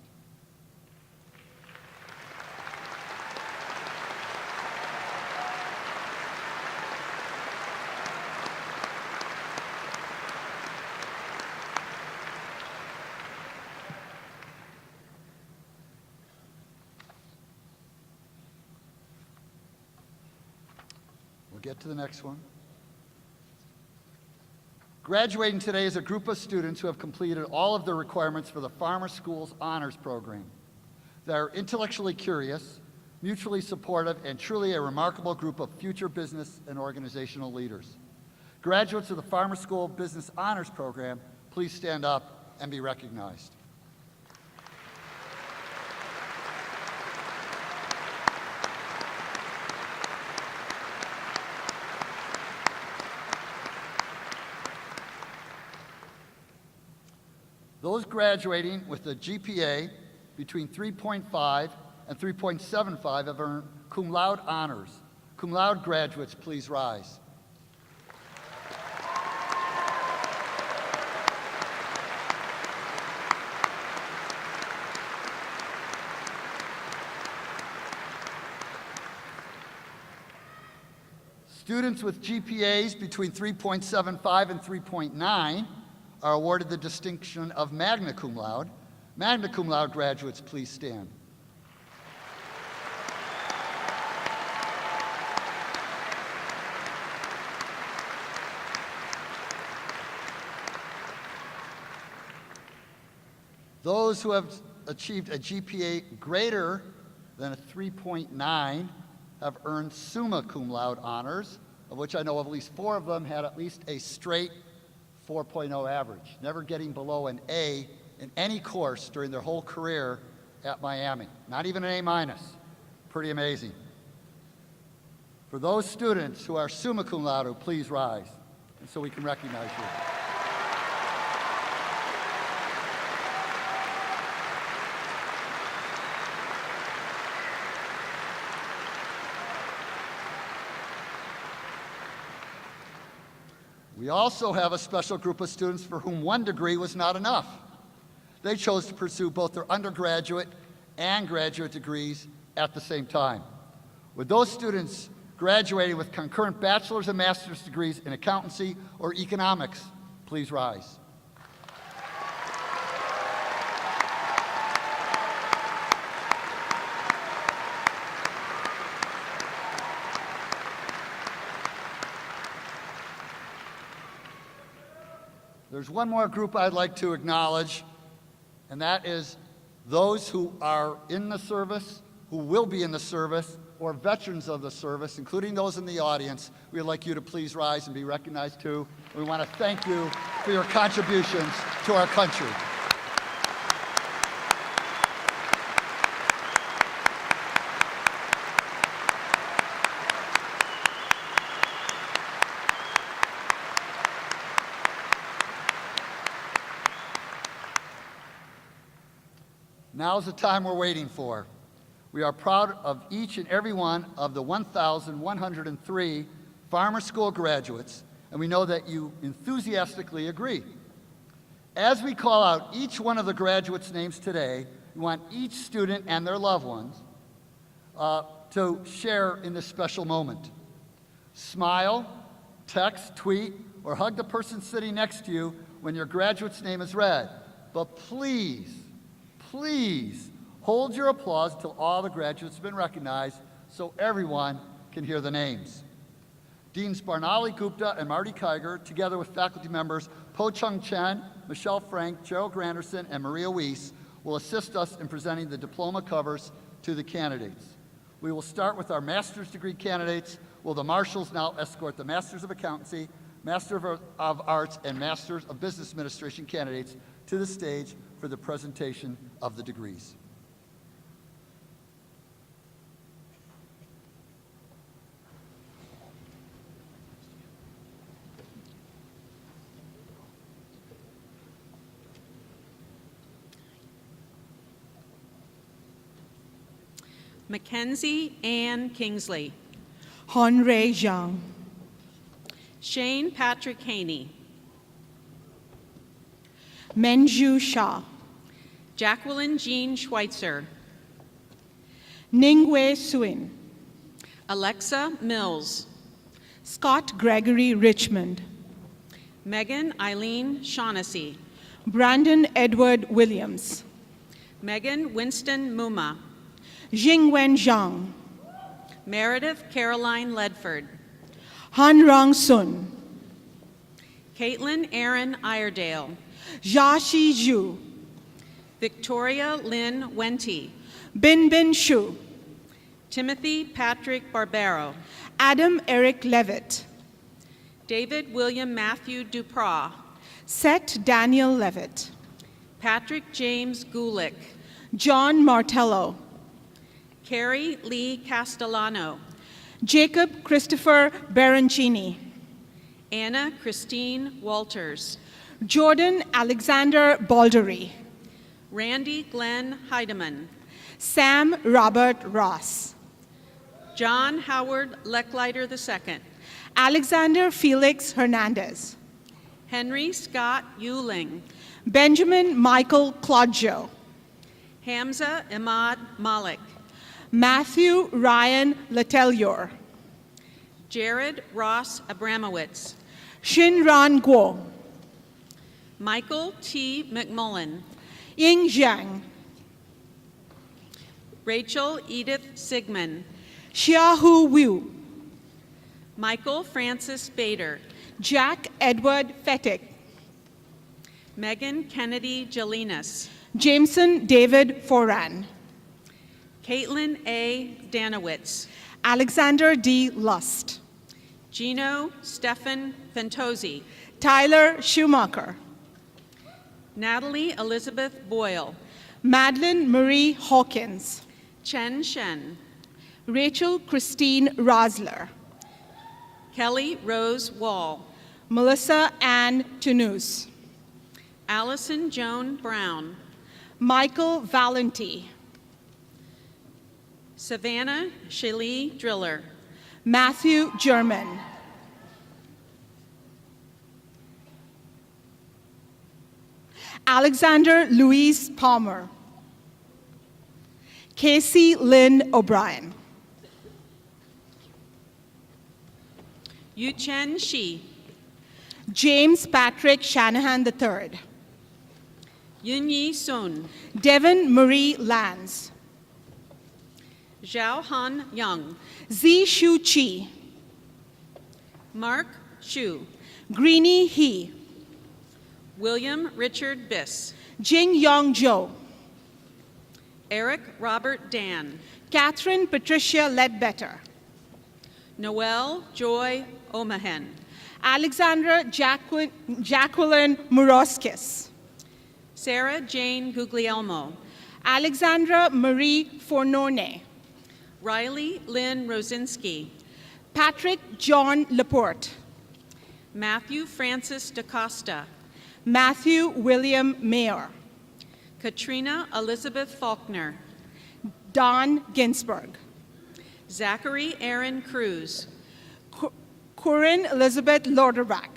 Get to the next one. Graduating today is a group of students who have completed all of the requirements for the Farmer Schools Honors Program. They are intellectually curious, mutually supportive, and truly a remarkable group of future business and organizational leaders. Graduates of the Farmer School Business Honors Program, please stand up and be recognized. Those graduating with a GPA between 3.5 and 3.75 have earned cum laude honors. Cum laude graduates, please rise. Students with GPAs between 3.75 and 3.9 are awarded the distinction of magna cum laude. Magna cum laude graduates, please stand. Those who have achieved a GPA greater than a 3.9 have earned summa cum laude honors, of which I know of at least 4 of them had at least a straight 4.0 average, never getting below an A in any course during their whole career at Miami. Not even an A-. Pretty amazing. For those students who are summa cum laude, please rise, and so we can recognize you. We also have a special group of students for whom 1 degree was not enough. They chose to pursue both their undergraduate and graduate degrees at the same time. With those students graduating with concurrent bachelor's and master's degrees in accountancy or economics, please rise. There's one more group I'd like to acknowledge, and that is those who are in the service, who will be in the service, or veterans of the service, including those in the audience. We'd like you to please rise and be recognized too. We want to thank you for your contributions to our country. Now's the time we're waiting for. We are proud of each and every one of the 1,103 Farmer School graduates, and we know that you enthusiastically agree. As we call out each one of the graduates' names today, we want each student and their loved ones to share in this special moment. Smile, text, tweet, or hug the person sitting next to you when your graduate's name is read. But please hold your applause until all the graduates have been recognized so everyone can hear the names. Deans Barnali Gupta and Marty Kiger, together with faculty members Po Chung Chen, Michelle Frank, Gerald Granderson, and Maria Weiss, will assist us in presenting the diploma covers to the candidates. We will start with our master's degree candidates. Will the marshals now escort the Masters of Accountancy, Master of Arts, and Masters of Business Administration candidates to the stage for the presentation of the degrees. Mackenzie Ann Kingsley. Honrei Zhang. Shane Patrick Haney. Menju Shah. Jacqueline Jean Schweitzer. Ningwei Suin. Alexa Mills. Scott Gregory Richmond. Megan Eileen Shaughnessy. Brandon Edward Williams. Megan Winston Muma. Jingwen Zhang. Meredith Caroline Ledford. Hanrang Sun. Caitlin Aaron Iredale. Jiaxi Zhu. Victoria Lynn Wenty. Bin Shu. Timothy Patrick Barbero. Adam Eric Levitt. David William Matthew Dupraw. Seth Daniel Levitt. Patrick James Gulick. John Martello. Carrie Lee Castellano. Jacob Christopher Barancini. Anna Christine Walters. Jordan Alexander Baldery. Randy Glenn Heidemann. Sam Robert Ross. John Howard Lecklider II. Alexander Felix Hernandez. Henry Scott Euling. Benjamin Michael Claudio. Hamza Imad Malik. Matthew Ryan Letelier. Jared Ross Abramowitz, Shinran Guo, Michael T. McMullen, Ying Zhang, Rachel Edith Sigmund, Xiaohu Wu, Michael Francis Bader, Jack Edward Fettick, Megan Kennedy Jelinas, Jameson David Foran, Caitlin A. Danowitz, Alexander D. Lust, Gino Stefan Fantozzi, Tyler Schumacher, Natalie Elizabeth Boyle, Madeline Marie Hawkins, Chen Shen, Rachel Christine Rosler, Kelly Rose Wall, Melissa Ann Tunus, Allison Joan Brown, Michael Valenti, Savannah Shalee Driller, Matthew German, Alexander Louise Palmer, Casey Lynn O'Brien, Yuchen Shi, James Patrick Shanahan III, Yunyi Sun, Devin Marie Lanz, Zhao Han Young, Zi Shu Chi, Mark Shu, Greenie He, William Richard Biss, Jing Yong Jo, Eric Robert Dan, Catherine Patricia Ledbetter, Noel Joy Omahen, Alexandra Jacqueline Muroskis, Sarah Jane Guglielmo, Alexandra Marie Fornone, Riley Lynn Rosinski, Patrick John Laporte, Matthew Francis DaCosta, Matthew William Mayer, Katrina Elizabeth Faulkner, Don Ginsberg, Zachary Aaron Cruz, Corinne Elizabeth Lauderbach,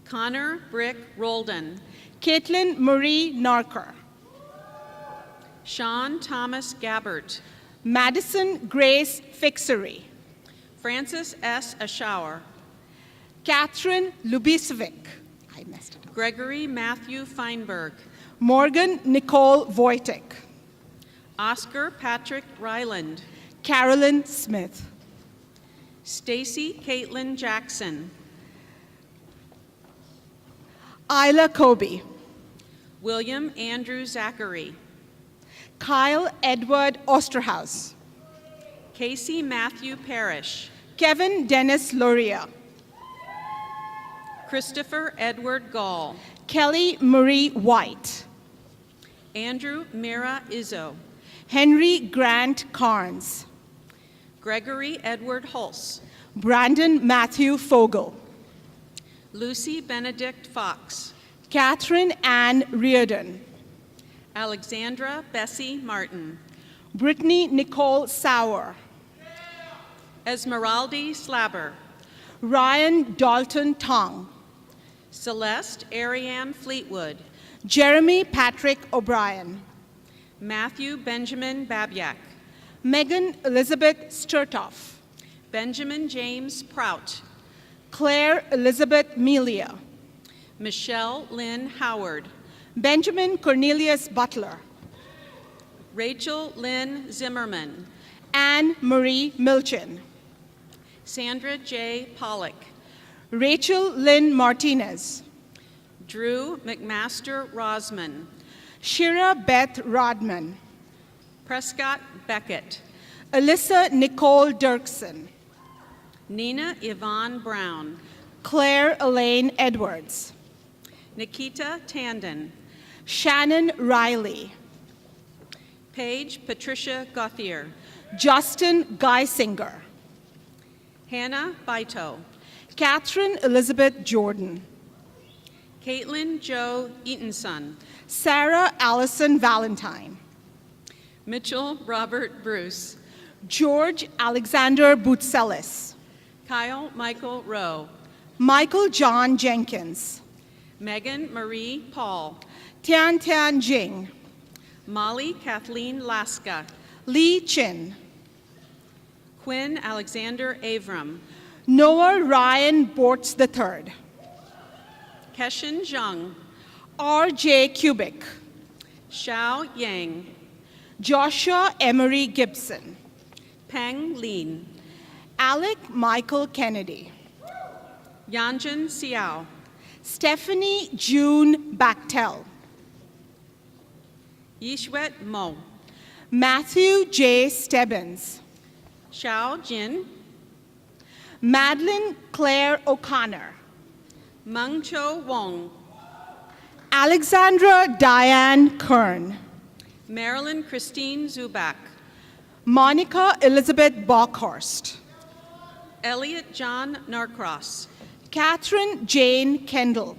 Connor Brick Roldan, Caitlin Marie Narker, Sean Thomas Gabbert, Madison Grace Fixery, Francis S. Ashour, Catherine Lubisovic, I messed it up, Gregory Matthew Feinberg, Morgan Nicole Wojtek, Oscar Patrick Ryland, Carolyn Smith, Stacy Caitlin Jackson, Isla Kobe, William Andrew Zachary, Kyle Edward Osterhaus, Casey Matthew Parrish, Kevin Dennis Loria, Christopher Edward Gall, Kelly Marie White, Andrew Mira Izzo, Henry Grant Carnes, Gregory Edward Hulse, Brandon Matthew Fogel, Lucy Benedict Fox, Catherine Ann Reardon, Alexandra Bessie Martin, Brittany Nicole Sauer, Esmeralda Slabber, Ryan Dalton Tong, Celeste Ariane Fleetwood, Jeremy Patrick O'Brien, Matthew Benjamin Babyak, Megan Elizabeth Sturtoff, Benjamin James Prout, Claire Elizabeth Melia, Michelle Lynn Howard, Benjamin Cornelius Butler, Rachel Lynn Zimmerman, Anne Marie Milchin, Sandra J. Pollock, Rachel Lynn Martinez, Drew McMaster Rosman, Shira Beth Rodman, Prescott Beckett, Alyssa Nicole Dirksen, Nina Yvonne Brown, Claire Elaine Edwards, Nikita Tandon, Shannon Riley, Paige Patricia Gauthier, Justin Geisinger, Hannah Baito, Catherine Elizabeth Jordan, Caitlin Jo Eatonson, Sarah Allison Valentine, Mitchell Robert Bruce, George Alexander Boutselis, Kyle Michael Rowe, Michael John Jenkins, Megan Marie Paul, Tian Tian Jing, Molly Kathleen Laska, Lee Chin, Quinn Alexander Avram, Noah Ryan Bortz III. Keshin Zhang, R.J. Kubik. Xiao Yang, Joshua Emery Gibson. Peng Lin, Alec Michael Kennedy. Yanjun Xiao, Stephanie June Bachtel. Yishwet Mo, Matthew J. Stebbins. Xiao Jin, Madeline Claire O'Connor. Meng Cho Wong, Alexandra Diane Kern. Marilyn Christine Zubak, Monica Elizabeth Bockhorst. Elliot John Narcross, Catherine Jane Kendall.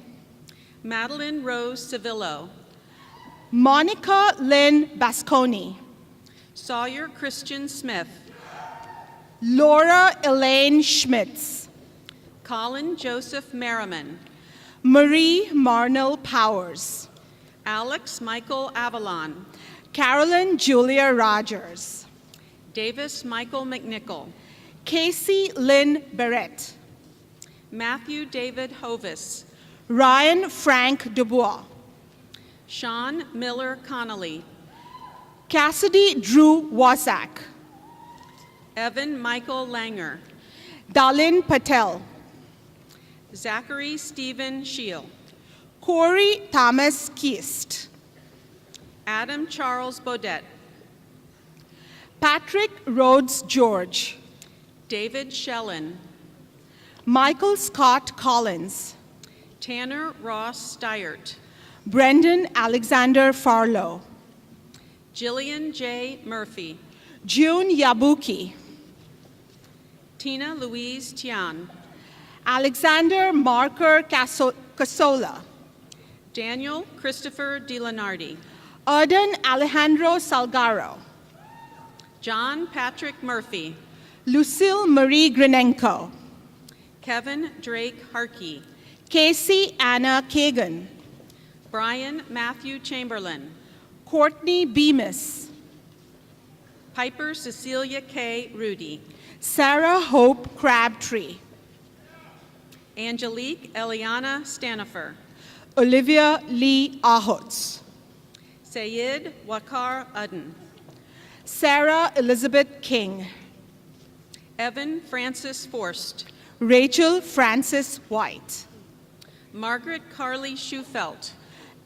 Madeline Rose Civillo, Monica Lynn Basconi. Sawyer Christian Smith, Laura Elaine Schmitz. Colin Joseph Merriman, Marie Marnell Powers. Alex Michael Avalon, Carolyn Julia Rogers. Davis Michael McNichol, Casey Lynn Barrett. Matthew David Hovis, Ryan Frank Dubois. Sean Miller Connolly, Cassidy Drew Wasak. Evan Michael Langer, Dalin Patel. Zachary Stephen Scheel, Corey Thomas Keist. Adam Charles Baudet, Patrick Rhodes George. David Shellen, Michael Scott Collins. Tanner Ross Steyert, Brendan Alexander Farlow. Jillian J. Murphy, June Yabuki. Tina Louise Tian, Alexander Marker Casola. Daniel Christopher DiLenardi, Arden Alejandro Salgaro. John Patrick Murphy, Lucille Marie Grinenko. Kevin Drake Harkey, Casey Anna Kagan. Brian Matthew Chamberlain, Courtney Bemis. Piper Cecilia K. Rudy, Sarah Hope Crabtree. Angelique Eliana Stanifer, Olivia Lee Ahots. Sayed Wakar Udden, Sarah Elizabeth King. Evan Francis Forst, Rachel Francis White. Margaret Carly Schufelt,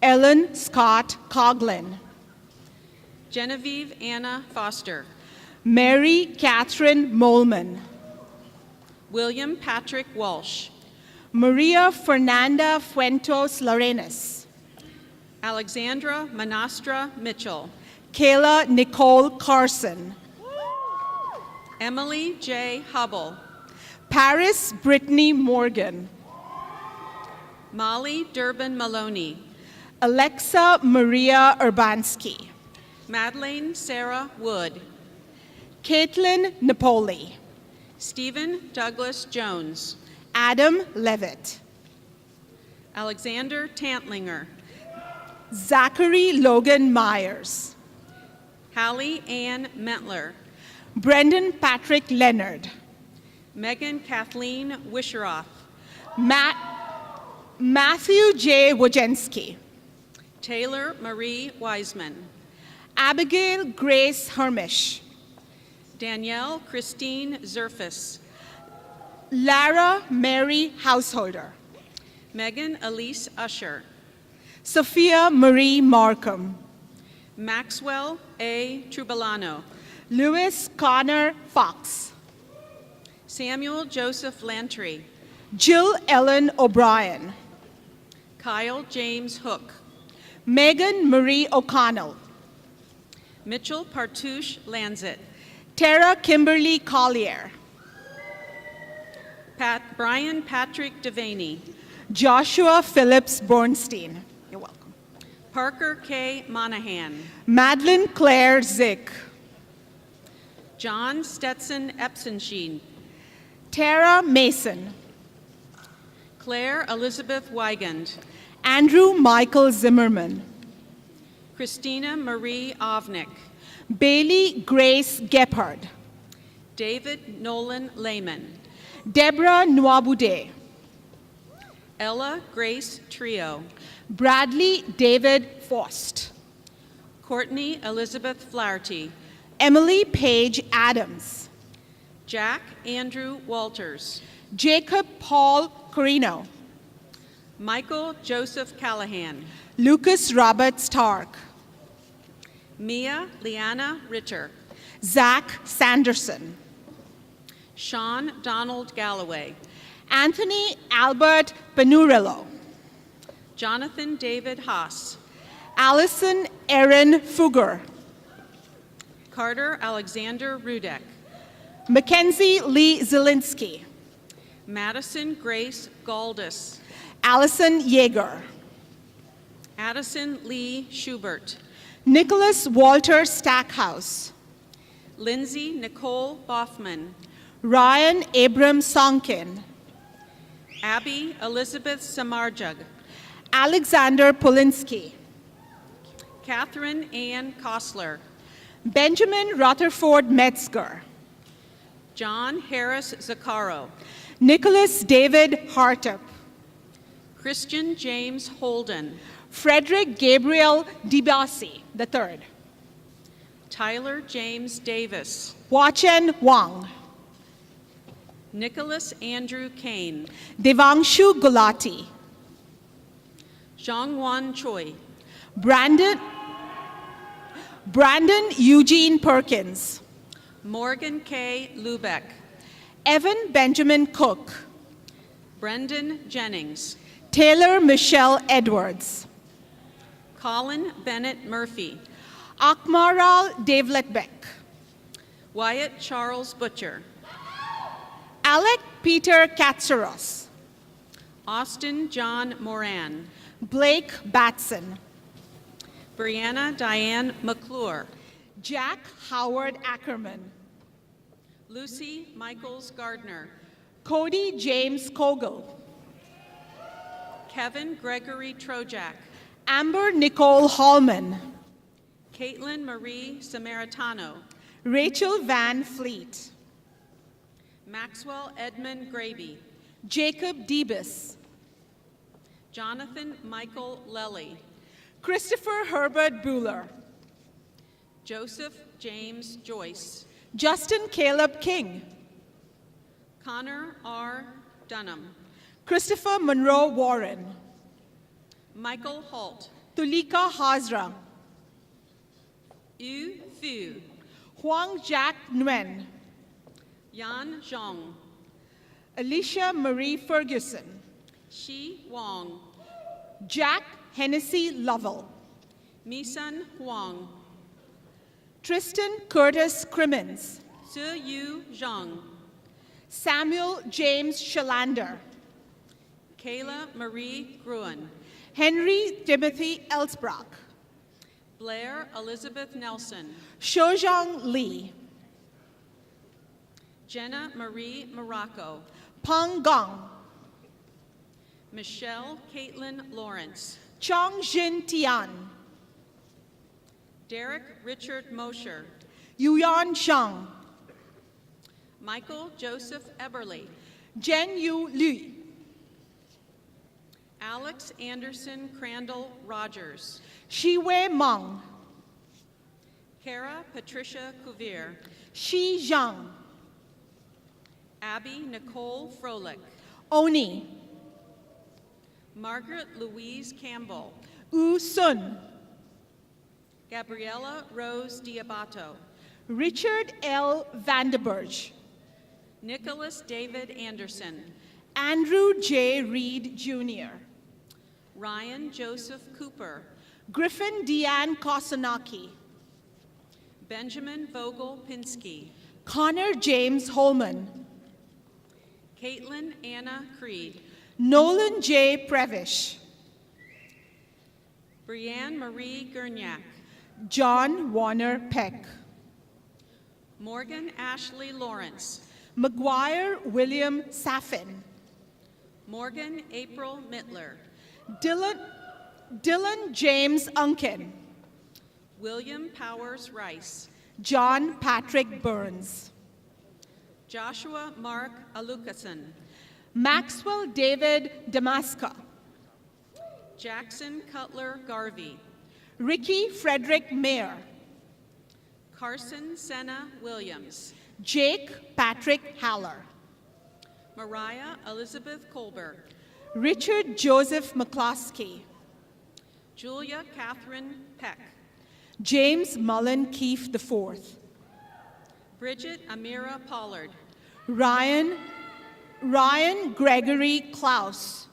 Ellen Scott Coughlin. Genevieve Anna Foster, Mary Catherine Molman. William Patrick Walsh, Maria Fernanda Fuentos Larenas. Alexandra Manastra Mitchell, Kayla Nicole Carson. Emily J. Hubble, Paris Brittany Morgan. Molly Durbin Maloney, Alexa Maria Urbanski. Madeleine Sarah Wood, Caitlin Napoli. Stephen Douglas Jones, Adam Levitt. Alexander Tantlinger, Zachary Logan Myers. Hallie Ann Mentler, Brendan Patrick Leonard. Megan Kathleen Wisheroth, Matthew J. Wojcinski. Taylor Marie Wiseman, Abigail Grace Hermish. Danielle Christine Zerfus, Lara Mary Householder. Megan Elise Usher, Sophia Marie Markham. Maxwell A. Trubulano, Lewis Connor Fox. Samuel Joseph Lantry, Jill Ellen O'Brien. Kyle James Hook, Megan Marie O'Connell. Mitchell Partouche Lanzit, Tara Kimberly Collier. Brian Patrick Devaney, Joshua Phillips Bornstein. You're welcome. Parker K. Monahan, Madeline Claire Zick. John Stetson Epsensheen, Tara Mason. Claire Elizabeth Weigand, Andrew Michael Zimmerman. Christina Marie Ovnick, Bailey Grace Gephardt. David Nolan Lehman, Deborah Nwabude, Ella Grace Trio, Bradley David Faust, Courtney Elizabeth Flaherty, Emily Page Adams, Jack Andrew Walters, Jacob Paul Corino, Michael Joseph Callahan, Lucas Robert Stark, Mia Liana Ritter, Zach Sanderson, Sean Donald Galloway, Anthony Albert Panurillo, Jonathan David Haas, Allison Erin Fugger, Carter Alexander Rudek, Mackenzie Lee Zielinski, Madison Grace Galdus, Allison Yeager, Addison Lee Schubert, Nicholas Walter Stackhouse, Lindsay Nicole Boffman, Ryan Abram Sonkin, Abby Elizabeth Samarjug, Alexander Polinsky, Catherine Ann Kostler, Benjamin Rutherford Metzger, John Harris Zaccaro, Nicholas David Hartup, Christian James Holden, Frederick Gabriel DiBiase III, Tyler James Davis, Wachen Wang, Nicholas Andrew Kane, Devanshu Gulati, Zhongwan Choi, Brandon Eugene Perkins, Morgan K. Lubeck, Evan Benjamin Cook, Brendan Jennings, Taylor Michelle Edwards, Colin Bennett Murphy, Akmaral Devletbeck, Wyatt Charles Butcher, Alec Peter Katsaros, Austin John Moran, Blake Batson, Brianna Diane McClure, Jack Howard Ackerman, Lucy Michaels Gardner, Cody James Kogel, Kevin Gregory Trojak, Amber Nicole Hallman, Caitlin Marie Samaritano, Rachel Van Fleet, Maxwell Edmund Graby, Jacob Debus, Jonathan Michael Lelly, Christopher Herbert Bueller, Joseph James Joyce, Justin Caleb King, Connor R. Dunham, Christopher Monroe Warren, Michael Holt, Tulika Hazra, Yu Fu, Huang Jack Nguyen, Yan Zhong, Alicia Marie Ferguson, Shi Wong, Jack Hennessy Lovell, Misun Huang, Tristan Curtis Crimmins, Su Yu Zhang, Samuel James Shalander, Kayla Marie Gruen, Henry Timothy Elsbrock, Blair Elizabeth Nelson, Shojong Lee, Jenna Marie Morocco, Peng Gong, Michelle Caitlin Lawrence, Chong Jin Tian, Derek Richard Mosher, Yuan Shang, Michael Joseph Eberly, Jen Yu Lu, Alex Anderson Crandall Rogers, Shiwei Meng, Kara Patricia Cuvier, Shi Zhang, Abby Nicole Froelich, Oni, Margaret Louise Campbell, U Sun, Gabriella Rose Diabato, Richard L. Vanderburg, Nicholas David Anderson, Andrew J. Reed Jr., Ryan Joseph Cooper, Griffin Deanne Kosanaki, Benjamin Vogel Pinsky, Connor James Holman, Caitlin Anna Creed, Nolan J. Prevish, Brianne Marie Gurniak, John Warner Peck, Morgan Ashley Lawrence, McGuire William Saffin, Morgan April Mittler, Dylan James Unken, William Powers Rice, John Patrick Burns, Joshua Mark Alukason, Maxwell David Damaska, Jackson Cutler Garvey, Ricky Frederick Mayer, Carson Senna Williams, Jake Patrick Haller, Mariah Elizabeth Colbert, Richard Joseph McCloskey, Julia Catherine Peck, James Mullen Keefe IV, Bridget Amira Pollard, Ryan Gregory Klaus,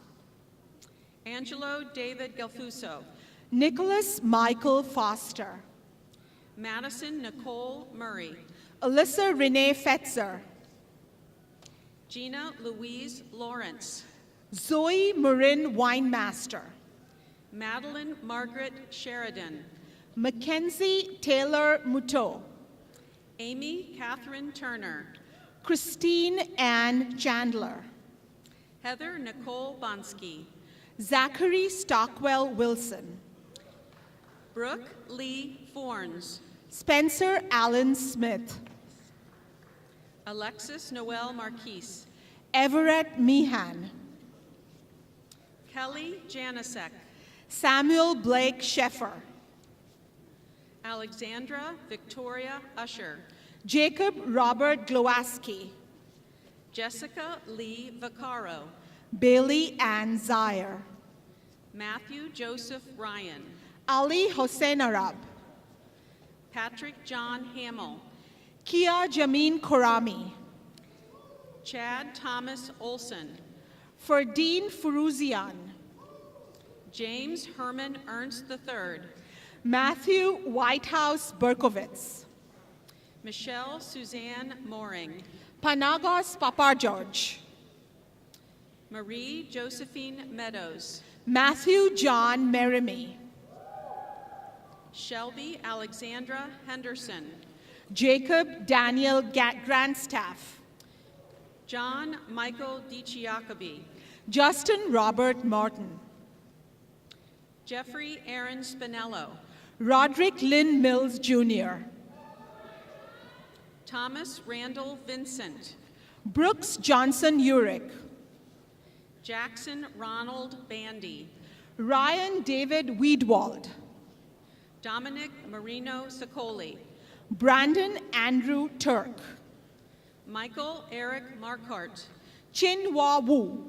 Angelo David Gelfuso, Nicholas Michael Foster, Madison Nicole Murray, Alyssa Renee Fetzer, Gina Louise Lawrence, Zoe Marin Winemaster, Madeline Margaret Sheridan, Mackenzie Taylor Muto, Amy Catherine Turner, Christine Ann Chandler, Heather Nicole Bonsky, Zachary Stockwell Wilson, Brooke Lee Forns, Spencer Allen Smith, Alexis Noel Marquise, Everett Meehan, Kelly Janisek, Samuel Blake Sheffer, Alexandra Victoria Usher, Jacob Robert Glowaski, Jessica Lee Vaccaro, Bailey Ann Zaire, Matthew Joseph Ryan, Ali Hossein Arab, Patrick John Hamill, Kia Jamin Korami, Chad Thomas Olson, Ferdine Furuzian, James Herman Ernst III, Matthew Whitehouse Berkowitz, Michelle Suzanne Mooring, Panagos Papageorge, Marie Josephine Meadows, Matthew John Merrimee, Shelby Alexandra Henderson, Jacob Daniel Grandstaff, John Michael DiCiacobi, Justin Robert Martin, Jeffrey Aaron Spinello, Roderick Lynn Mills Jr., Thomas Randall Vincent, Brooks Johnson Urick, Jackson Ronald Bandy, Ryan David Weedwald, Dominic Marino Sicoli, Brandon Andrew Turk, Michael Eric Marquardt, Chin-Hua Wu,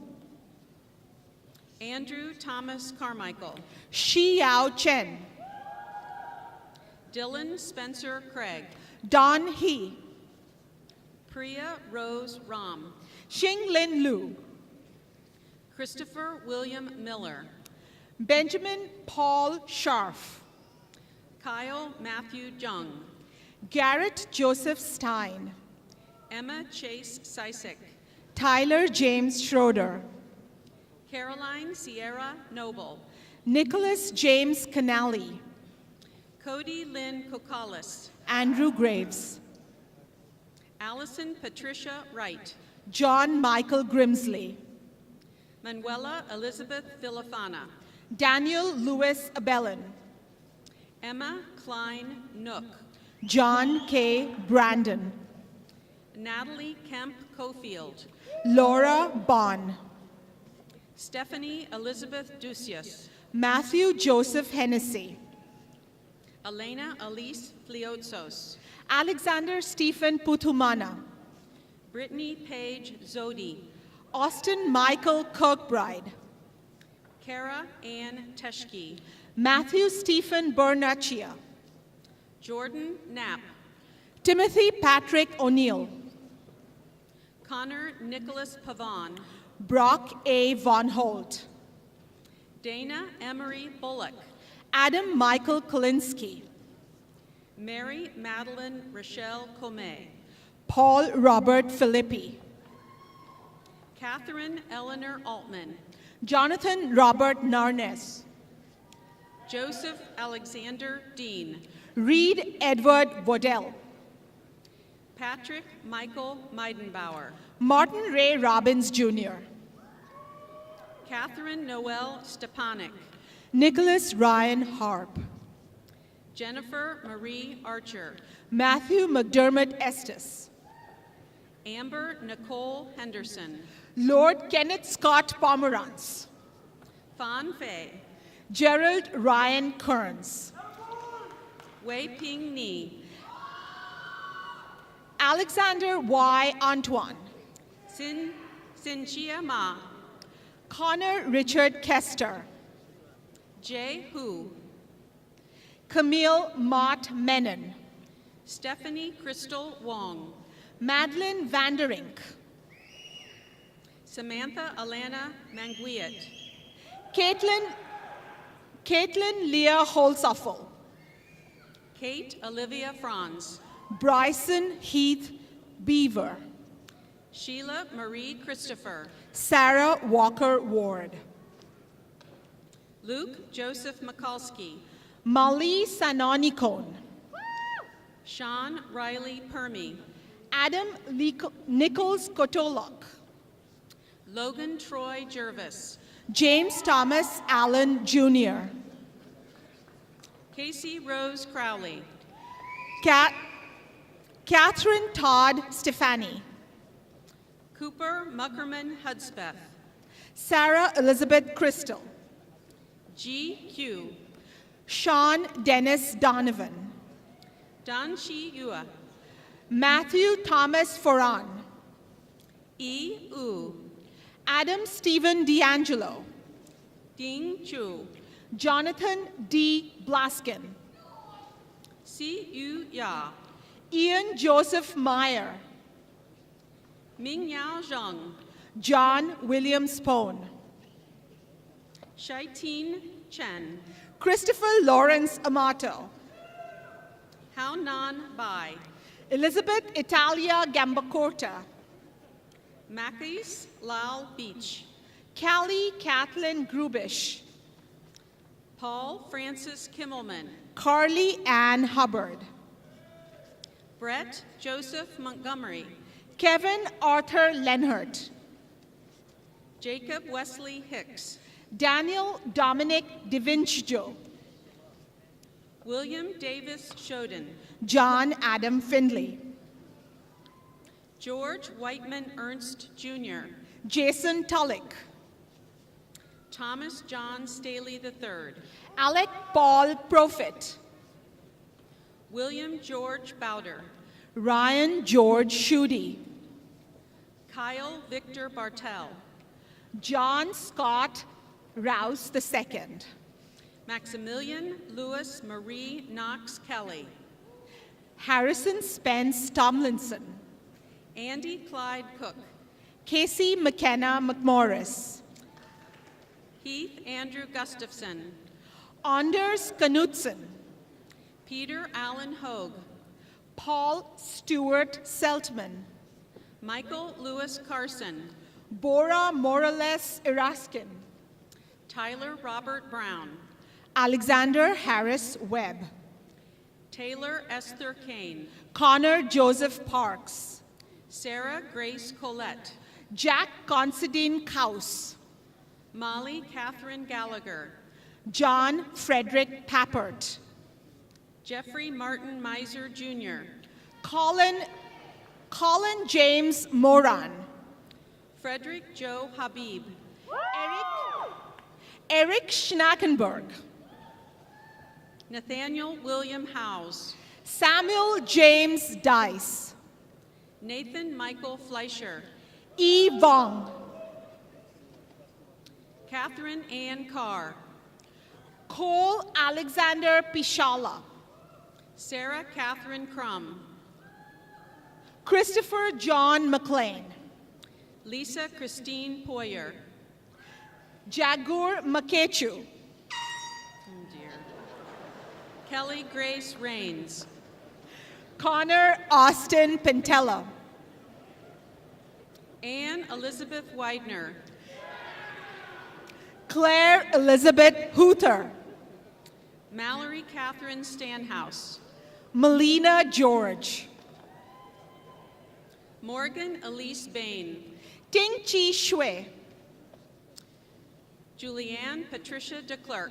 Andrew Thomas Carmichael, Shi Yao Chen, Dylan Spencer Craig, Don He, Priya Rose Ram, Xing Lin Lu, Christopher William Miller, Benjamin Paul Scharf, Kyle Matthew Jung, Garrett Joseph Stein, Emma Chase Sisek, Tyler James Schroeder, Caroline Sierra Noble, Nicholas James Canali, Cody Lynn Kokalis, Andrew Graves, Allison Patricia Wright, John Michael Grimsley, Manuela Elizabeth Filifana, Daniel Lewis Abellin, Emma Klein Nook, John K. Brandon, Natalie Kemp Cofield, Laura Bond, Stephanie Elizabeth Ducius, Matthew Joseph Hennessy, Elena Elise Fliotzos, Alexander Stephen Puthumana, Brittany Page Zodi, Austin Michael Kirkbride, Kara Ann Teschke, Matthew Stephen Bernaccia, Jordan Knapp, Timothy Patrick O'Neill, Connor Nicholas Pavon, Brock A. Von Holt, Dana Emery Bullock, Adam Michael Kolinsky, Mary Madeline Rochelle Comey, Paul Robert Philippi, Catherine Eleanor Altman, Jonathan Robert Narnes, Joseph Alexander Dean, Reed Edward Waddell, Patrick Michael Meidenbauer, Martin Ray Robbins Jr., Catherine Noel Stepanek, Nicholas Ryan Harp, Jennifer Marie Archer, Matthew McDermott Estes, Amber Nicole Henderson. Lord Kenneth Scott Pomerantz. Fan Fei. Gerald Ryan Kearns. Wei Ping Ni. Alexander Y. Antoine. Sin Chia Ma. Connor Richard Kester. Jay Hu. Camille Mott Menon. Stephanie Crystal Wong. Madeline Vanderink. Samantha Alana Manguiat. Caitlin Leah Holsoffel. Kate Olivia Franz. Bryson Heath Beaver. Sheila Marie Christopher. Sarah Walker Ward. Luke Joseph Mikulski. Molly Sanonicone. Sean Riley Permy. Adam Nichols Kotolok. Logan Troy Jervis. James Thomas Allen Jr. Casey Rose Crowley. Catherine Todd Stefani. Cooper Muckerman Hudspeth. Sarah Elizabeth Crystal. G.Q. Sean Dennis Donovan. Dan Shi Yua. Matthew Thomas Foran. E. U. Adam Stephen D'Angelo. Ding Chu. Jonathan D. Blaskin. Si Yu Ya. Ian Joseph Meyer. Ming Yao Zhang. John William Spone. Shaitin Chen. Christopher Lawrence Amato. Hao Nan Bai. Elizabeth Italia Gambacorta. Mackies Lal Beach. Callie Kathleen Grubish. Paul Francis Kimmelman. Carly Ann Hubbard. Brett Joseph Montgomery. Kevin Arthur Lenhart. Jacob Wesley Hicks. Daniel Dominic DiVincio. William Davis Shoden. John Adam Findley. George Whiteman Ernst Jr. Jason Tullock. Thomas John Staley III. Alec Paul Profit. William George Bowder. Ryan George Schutte. Kyle Victor Bartel. John Scott Rouse II. Maximilian Lewis Marie Knox Kelly. Harrison Spence Tomlinson. Andy Clyde Cook. Casey McKenna McMorris. Heath Andrew Gustafson. Anders Knudsen. Peter Allen Hogue. Paul Stewart Seltman. Michael Lewis Carson. Bora Morales Eraskin. Tyler Robert Brown. Alexander Harris Webb. Taylor Esther Kane. Connor Joseph Parks. Sarah Grace Collette. Jack Considine Kaus. Molly Catherine Gallagher. John Frederick Pappert. Jeffrey Martin Miser Jr. Colin James Moran. Frederick Joe Habib. Eric Schnackenberg. Nathaniel William Howes. Samuel James Dice. Nathan Michael Fleischer. E. Vong. Catherine Ann Carr. Cole Alexander Pishala. Sarah Catherine Crum. Christopher John McLean. Lisa Christine Poyer. Jagur Makechu. Oh dear. Kelly Grace Rains. Connor Austin Pentella. Anne Elizabeth Widener. Claire Elizabeth Hooter. Mallory Catherine Stanhouse. Melina George. Morgan Elise Bain. Ting Chi Shui. Julianne Patricia DeClerc.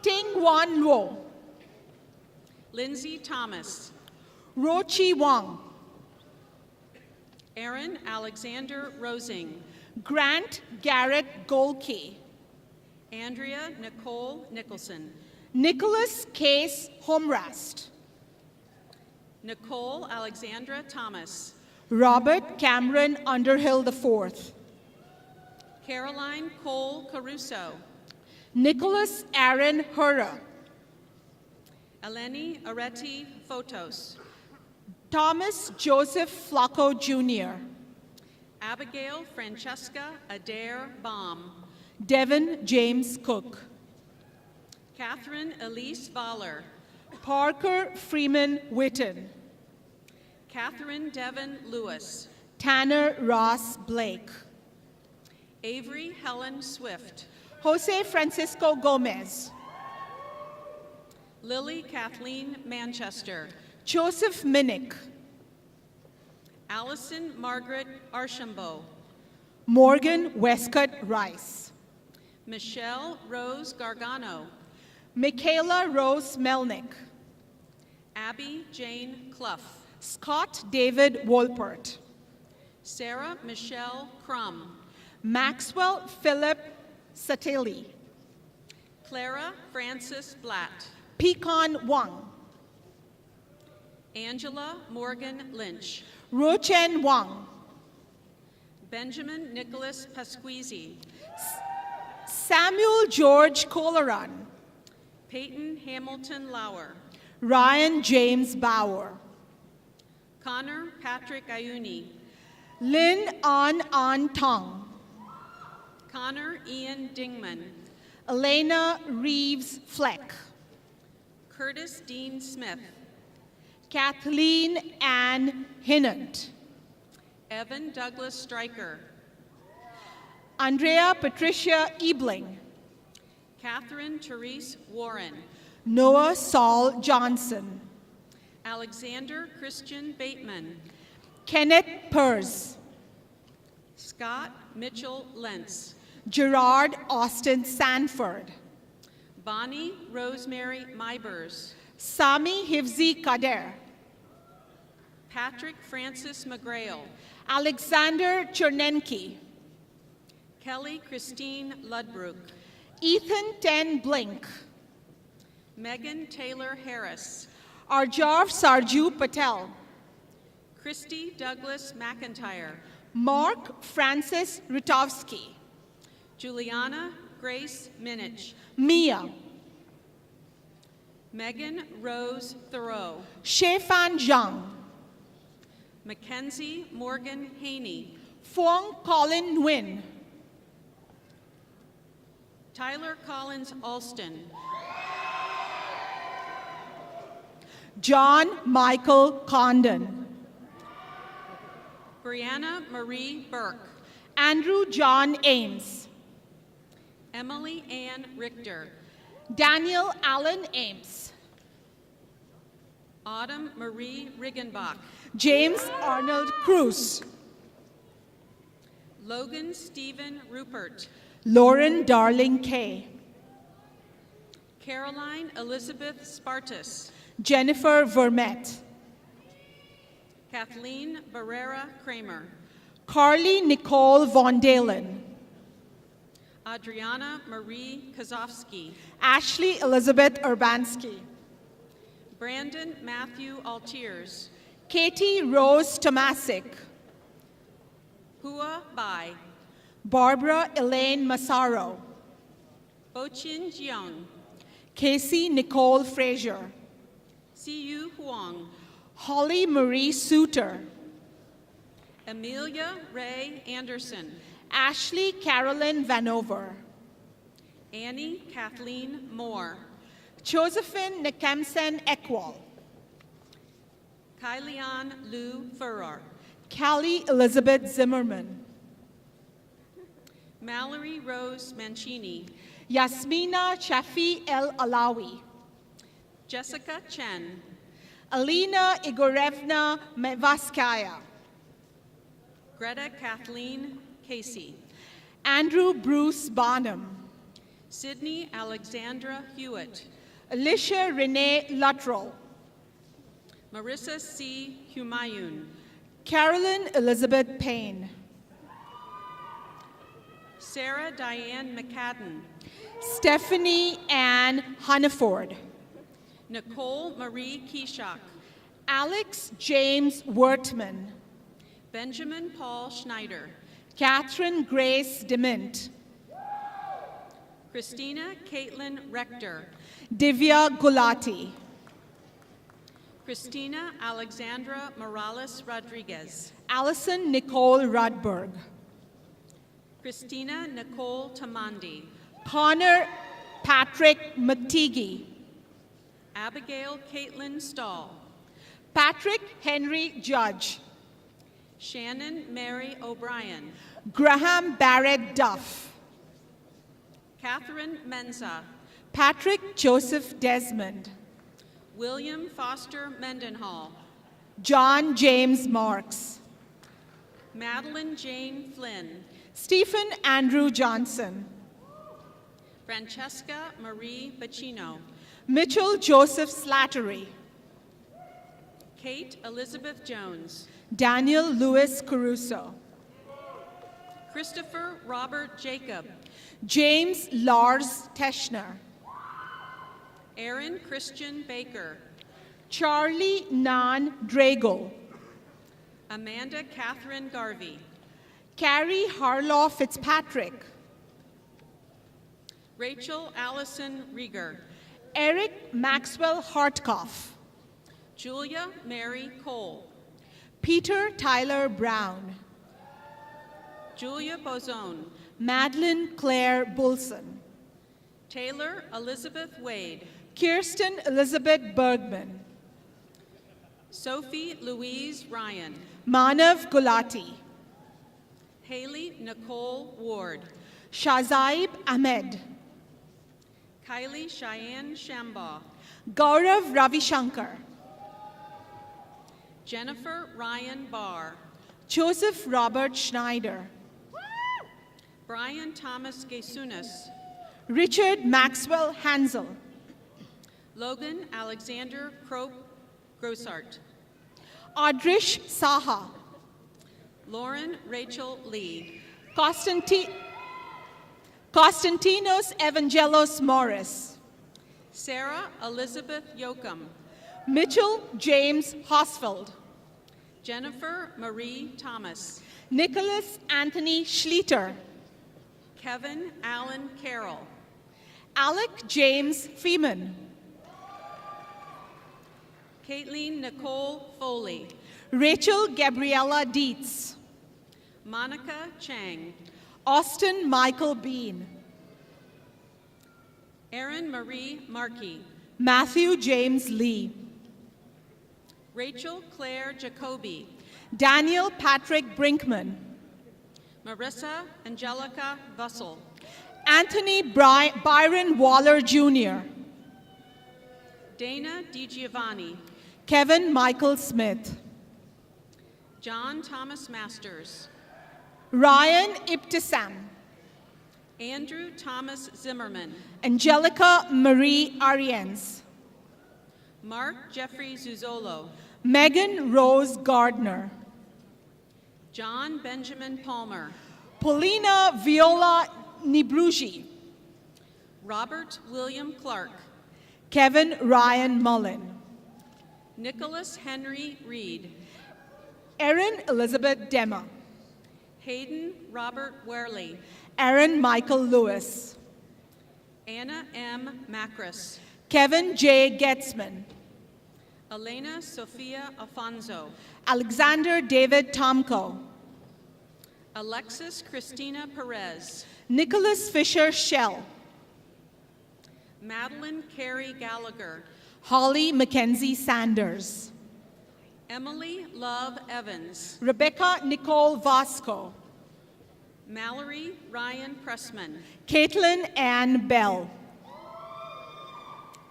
Ting Wan Luo. Lindsay Thomas. Rochi Wang. Aaron Alexander Rosing. Grant Garrett Golke. Andrea Nicole Nicholson. Nicholas Case Homrast. Nicole Alexandra Thomas. Robert Cameron Underhill IV. Caroline Cole Caruso. Nicholas Aaron Hura. Eleni Areti Photos. Thomas Joseph Flacco Jr. Abigail Francesca Adair Baum. Devin James Cook. Catherine Elise Voller. Parker Freeman Witten. Catherine Devon Lewis. Tanner Ross Blake. Avery Helen Swift. Jose Francisco Gomez. Lily Kathleen Manchester. Joseph Minnick. Allison Margaret Archambault. Morgan Westcott Rice. Michelle Rose Gargano. Michaela Rose Melnick. Abby Jane Clough. Scott David Wolpert. Sarah Michelle Crum. Maxwell Philip Satili. Clara Frances Blatt. Pecan Wang. Angela Morgan Lynch. Rochen Wang. Benjamin Nicholas Pasquisi. Samuel George Coloran. Peyton Hamilton Lauer. Ryan James Bauer. Connor Patrick Ayuni. Lin An Tong. Connor Ian Dingman. Elena Reeves Fleck. Curtis Dean Smith. Kathleen Ann Hinnant. Evan Douglas Stryker. Andrea Patricia Ebling. Catherine Therese Warren. Noah Saul Johnson. Alexander Christian Bateman. Kenneth Purse. Scott Mitchell Lentz. Gerard Austin Sanford. Bonnie Rosemary Mybers. Sami Hifzi Kader. Patrick Francis McGrail. Alexander Chernenki. Kelly Christine Ludbrook. Ethan Ten Blink. Megan Taylor Harris. Arjav Sarju Patel. Christy Douglas McIntyre. Mark Francis Rutovsky. Juliana Grace Minich. Mia. Megan Rose Thoreau. Shefan Zhang. Mackenzie Morgan Haney. Phuong Colin Nguyen. Tyler Collins Alston. John Michael Condon. Brianna Marie Burke. Andrew John Ames. Emily Ann Richter. Daniel Allen Ames. Autumn Marie Riggenbach. James Arnold Cruz. Logan Stephen Rupert. Lauren Darling Kay. Caroline Elizabeth Spartus. Jennifer Vermette. Kathleen Barrera Kramer. Carly Nicole Von Dalen. Adriana Marie Kozovsky. Ashley Elizabeth Urbanski. Brandon Matthew Altiers. Katie Rose Tomasic. Hua Bai. Barbara Elaine Massaro. Bochin Jiang. Casey Nicole Frazier. Siyu Huang. Holly Marie Suter. Amelia Ray Anderson. Ashley Carolyn Vanover. Annie Kathleen Moore. Josephine Nekemsen Ekwal. Kylian Lou Furrer. Callie Elizabeth Zimmerman. Mallory Rose Mancini. Yasmina Shafi El Alawi. Jessica Chen. Alina Igorevna Mevaskaya. Greta Kathleen Casey. Andrew Bruce Bonham. Sydney Alexandra Hewitt. Alicia Renee Luttrell. Marissa C. Humayun. Carolyn Elizabeth Payne. Sarah Diane McCadden. Stephanie Ann Hunneford. Nicole Marie Keshak. Alex James Wertman. Benjamin Paul Schneider. Catherine Grace DeMint. Christina Caitlin Rector. Divya Gulati. Christina Alexandra Morales Rodriguez. Allison Nicole Rudberg. Christina Nicole Tamandi. Connor Patrick McTeague. Abigail Caitlin Stahl. Patrick Henry Judge. Shannon Mary O'Brien. Graham Barrett Duff. Catherine Menza. Patrick Joseph Desmond. William Foster Mendenhall. John James Marks. Madeline Jane Flynn. Stephen Andrew Johnson. Francesca Marie Bacino. Mitchell Joseph Slattery. Kate Elizabeth Jones. Daniel Louis Caruso. Christopher Robert Jacob. James Lars Teschner. Aaron Christian Baker. Charlie Nan Drago. Amanda Catherine Garvey. Carrie Harlaw Fitzpatrick. Rachel Allison Rieger. Eric Maxwell Hartkoff. Julia Mary Cole. Peter Tyler Brown. Julia Bozone. Madeline Claire Bulson. Taylor Elizabeth Wade. Kirsten Elizabeth Bergman. Sophie Louise Ryan. Manav Gulati. Haley Nicole Ward. Shazaib Ahmed. Kylie Cheyenne Shambaugh. Gaurav Ravishankar. Jennifer Ryan Barr. Joseph Robert Schneider. Brian Thomas Gasunas. Richard Maxwell Hansel. Logan Alexander Crope Grossart. Adrish Saha. Lauren Rachel Lee. Constantinos Evangelos Morris. Sarah Elizabeth Yoakum. Mitchell James Hosfeld. Jennifer Marie Thomas. Nicholas Anthony Schleter. Kevin Allen Carroll. Alec James Freeman. Caitlin Nicole Foley. Rachel Gabriella Dietz. Monica Chang. Austin Michael Bean. Erin Marie Markey. Matthew James Lee. Rachel Claire Jacoby. Daniel Patrick Brinkman. Marissa Angelica Bussell. Anthony Byron Waller Jr. Dana DiGiovanni. Kevin Michael Smith. John Thomas Masters. Ryan Ibtisam. Andrew Thomas Zimmerman. Angelica Marie Ariens. Mark Jeffrey Zuzolo. Megan Rose Gardner. John Benjamin Palmer. Paulina Viola Nibruji. Robert William Clark. Kevin Ryan Mullen. Nicholas Henry Reed. Erin Elizabeth Dema. Hayden Robert Werley. Aaron Michael Lewis. Anna M. Macris. Kevin J. Getzman. Elena Sophia Afonso. Alexander David Tomko. Alexis Christina Perez. Nicholas Fisher Shell. Madeline Carey Gallagher. Holly Mackenzie Sanders. Emily Love Evans. Rebecca Nicole Vasco. Mallory Ryan Pressman. Caitlin Ann Bell.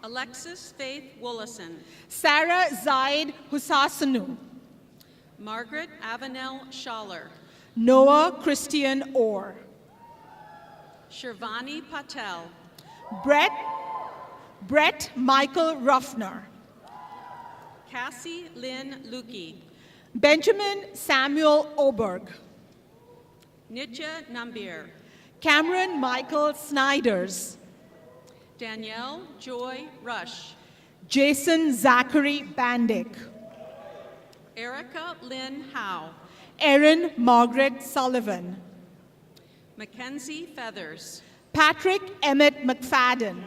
Alexis Faith Woolison. Sarah Zaid Husasanu. Margaret Avenel Schaller. Noah Christian Orr. Shirvani Patel. Brett Michael Ruffner. Cassie Lynn Lukey. Benjamin Samuel Oberg. Nitya Nambir. Cameron Michael Snyders. Danielle Joy Rush. Jason Zachary Bandick. Erica Lynn Howe. Erin Margaret Sullivan. Mackenzie Feathers. Patrick Emmett McFadden.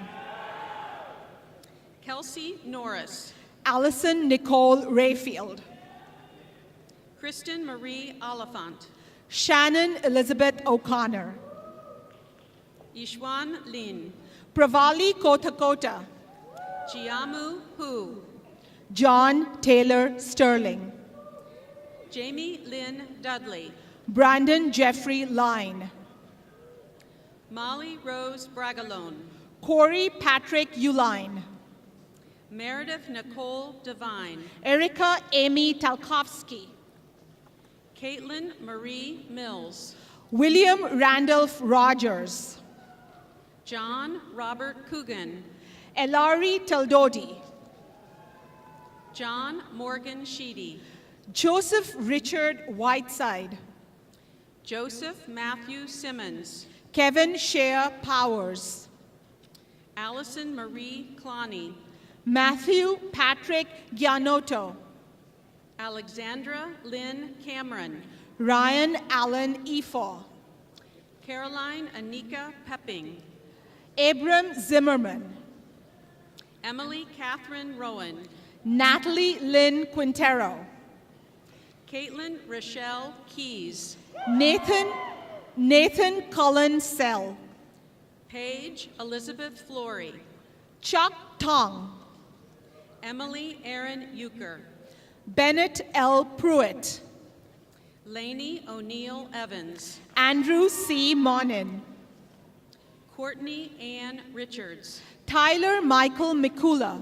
Kelsey Norris. Allison Nicole Rayfield. Kristen Marie Oliphant. Shannon Elizabeth O'Connor. Ishwan Lin. Pravali Kothakota. Jiamu Hu. John Taylor Sterling. Jamie Lynn Dudley. Brandon Jeffrey Line. Molly Rose Bragalone. Corey Patrick Uline. Meredith Nicole Devine. Erica Amy Talkovsky. Caitlin Marie Mills. William Randolph Rogers. John Robert Coogan. Elari Teldodi. John Morgan Sheedy. Joseph Richard Whiteside. Joseph Matthew Simmons. Kevin Shea Powers. Allison Marie Cloney. Matthew Patrick Gianotto. Alexandra Lynn Cameron. Ryan Allen Efo. Caroline Anika Pepping. Abram Zimmerman. Emily Catherine Rowan. Natalie Lynn Quintero. Caitlin Rochelle Keys. Nathan Cullen Sell. Paige Elizabeth Flory. Chuck Tong. Emily Aaron Euchre. Bennett L. Pruitt. Lainey O'Neill Evans. Andrew C. Monin. Courtney Ann Richards. Tyler Michael Mikula.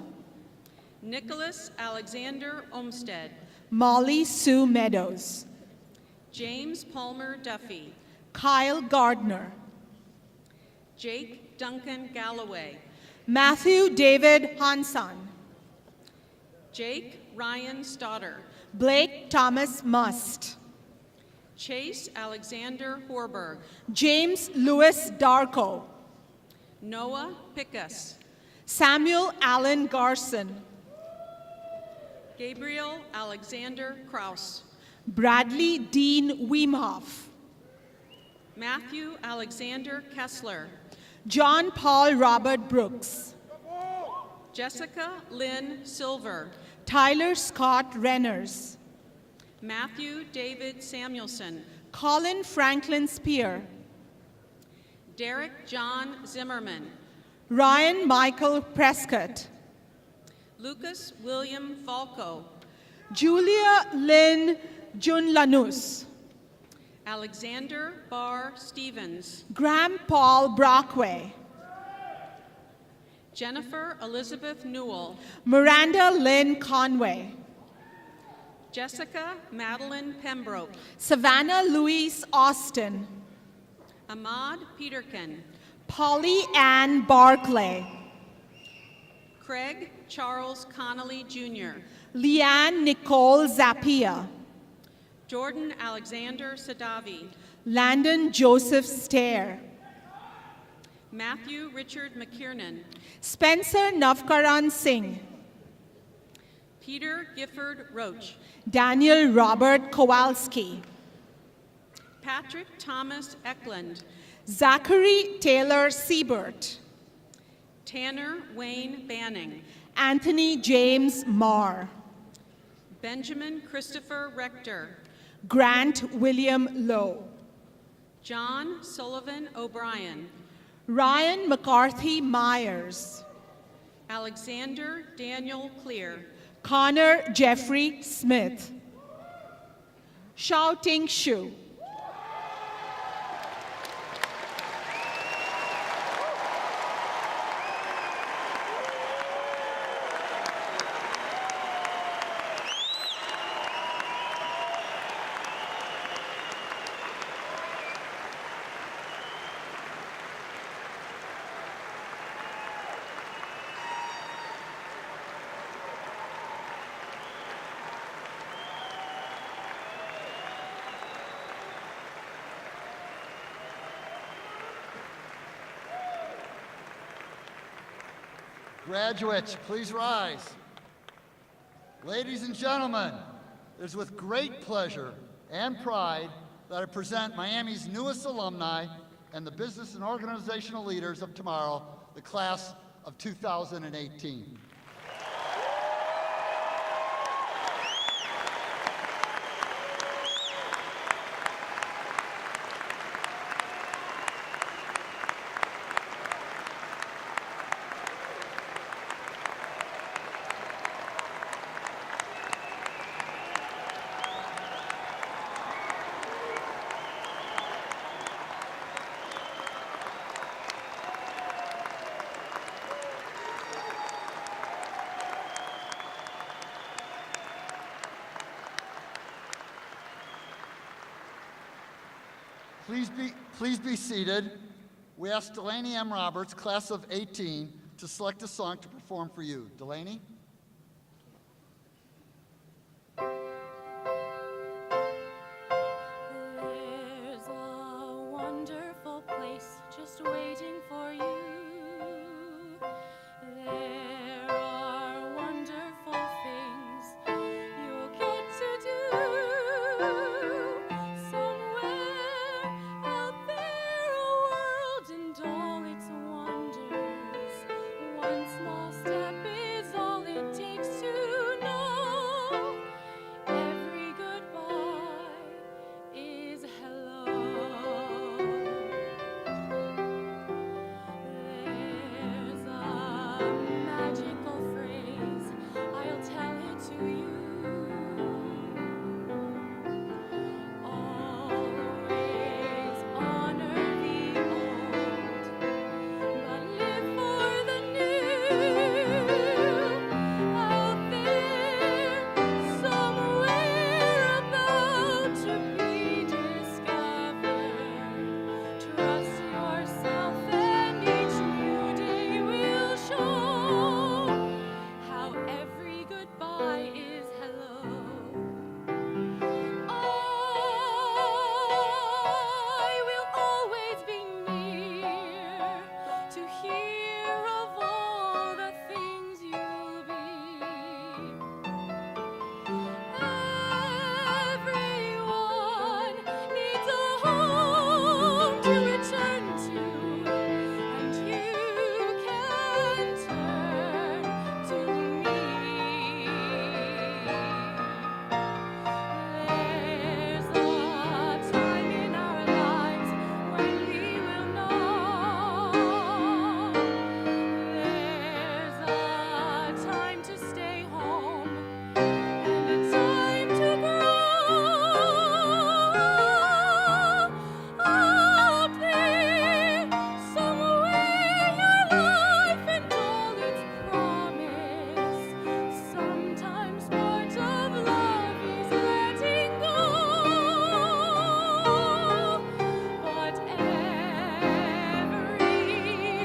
Nicholas Alexander Olmsted. Molly Sue Meadows. James Palmer Duffy. Kyle Gardner. Jake Duncan Galloway. Matthew David Hanson. Jake Ryan Stoddard. Blake Thomas Must. Chase Alexander Horberg. James Lewis Darko. Noah Pickus. Samuel Allen Garson. Gabriel Alexander Kraus. Bradley Dean Weemhoff. Matthew Alexander Kessler. John Paul Robert Brooks. Jessica Lynn Silver. Tyler Scott Renners. Matthew David Samuelson. Colin Franklin Spear. Derek John Zimmerman. Ryan Michael Prescott. Lucas William Falco. Julia Lynn Junlanus. Alexander Barr Stevens. Graham Paul Brockway. Jennifer Elizabeth Newell. Miranda Lynn Conway. Jessica Madeline Pembroke. Savannah Louise Austin. Ahmad Peterkin. Polly Ann Barclay. Craig Charles Connolly Jr. Leanne Nicole Zappia. Jordan Alexander Sadavi. Landon Joseph Stair. Matthew Richard McKiernan. Spencer Navkaran Singh. Peter Gifford Roach. Daniel Robert Kowalski. Patrick Thomas Eklund. Zachary Taylor Siebert. Tanner Wayne Banning. Anthony James Marr. Benjamin Christopher Rector. Grant William Lowe. John Sullivan O'Brien. Ryan McCarthy Myers. Alexander Daniel Clear. Connor Jeffrey Smith. Shao Ting Shu. Graduates, please rise. Ladies and gentlemen, it is with great pleasure and pride that I present Miami's newest alumni and the business and organizational leaders of tomorrow, the class of 2018. Please be seated. We ask Delaney M. Roberts, class of 18, to select a song to perform for you. Delaney? There's a wonderful place just waiting for you. There are wonderful things you'll get to do. Somewhere out there, a world and all its wonders. One small step is all it takes to know. Every goodbye is hello. There's a magical phrase, I'll tell it to you. Always honor the old, but live for the new. Out there, somewhere about to be discovered. Trust yourself and each new day will show how every goodbye is hello. I will always be near to hear of all the things you'll be. Everyone needs a home to return to, and you can turn to me. There's a time in our lives when we will know. There's a time to stay home and a time to grow. Up there, somewhere, your life and all its promise. Sometimes part of love is letting go, but every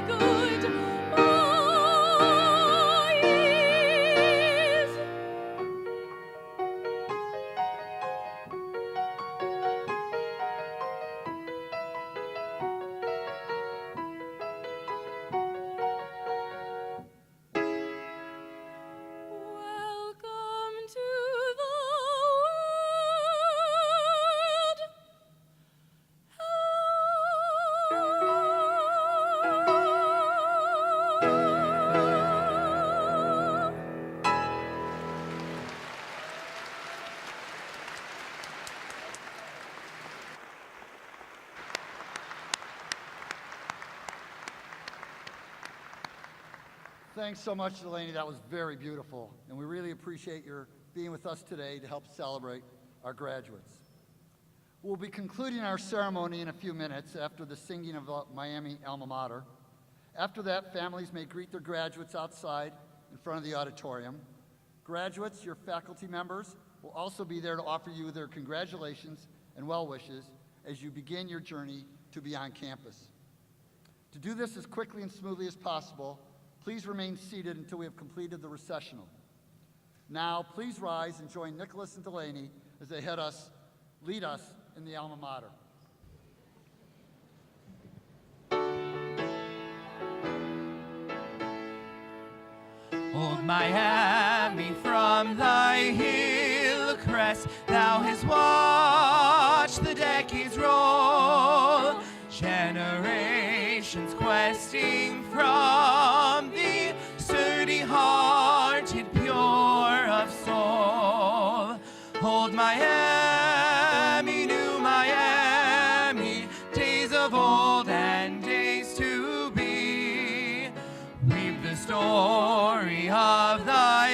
goodbye is welcome to the world. Thanks so much, Delaney. That was very beautiful. And we really appreciate your being with us today to help celebrate our graduates. We'll be concluding our ceremony in a few minutes after the singing of the Miami alma mater. After that, families may greet their graduates outside in front of the auditorium. Graduates, your faculty members will also be there to offer you their congratulations and well wishes as you begin your journey to beyond campus. To do this as quickly and smoothly as possible, please remain seated until we have completed the recessional. Now, please rise and join Nicholas and Delaney as they lead us in the alma mater. Miami, from thy hill crest, thou hast watched the decades roll, generations questing from thee, sturdy-hearted, pure of soul. Old Miami, new Miami, days of old and days to be, weave the story of thy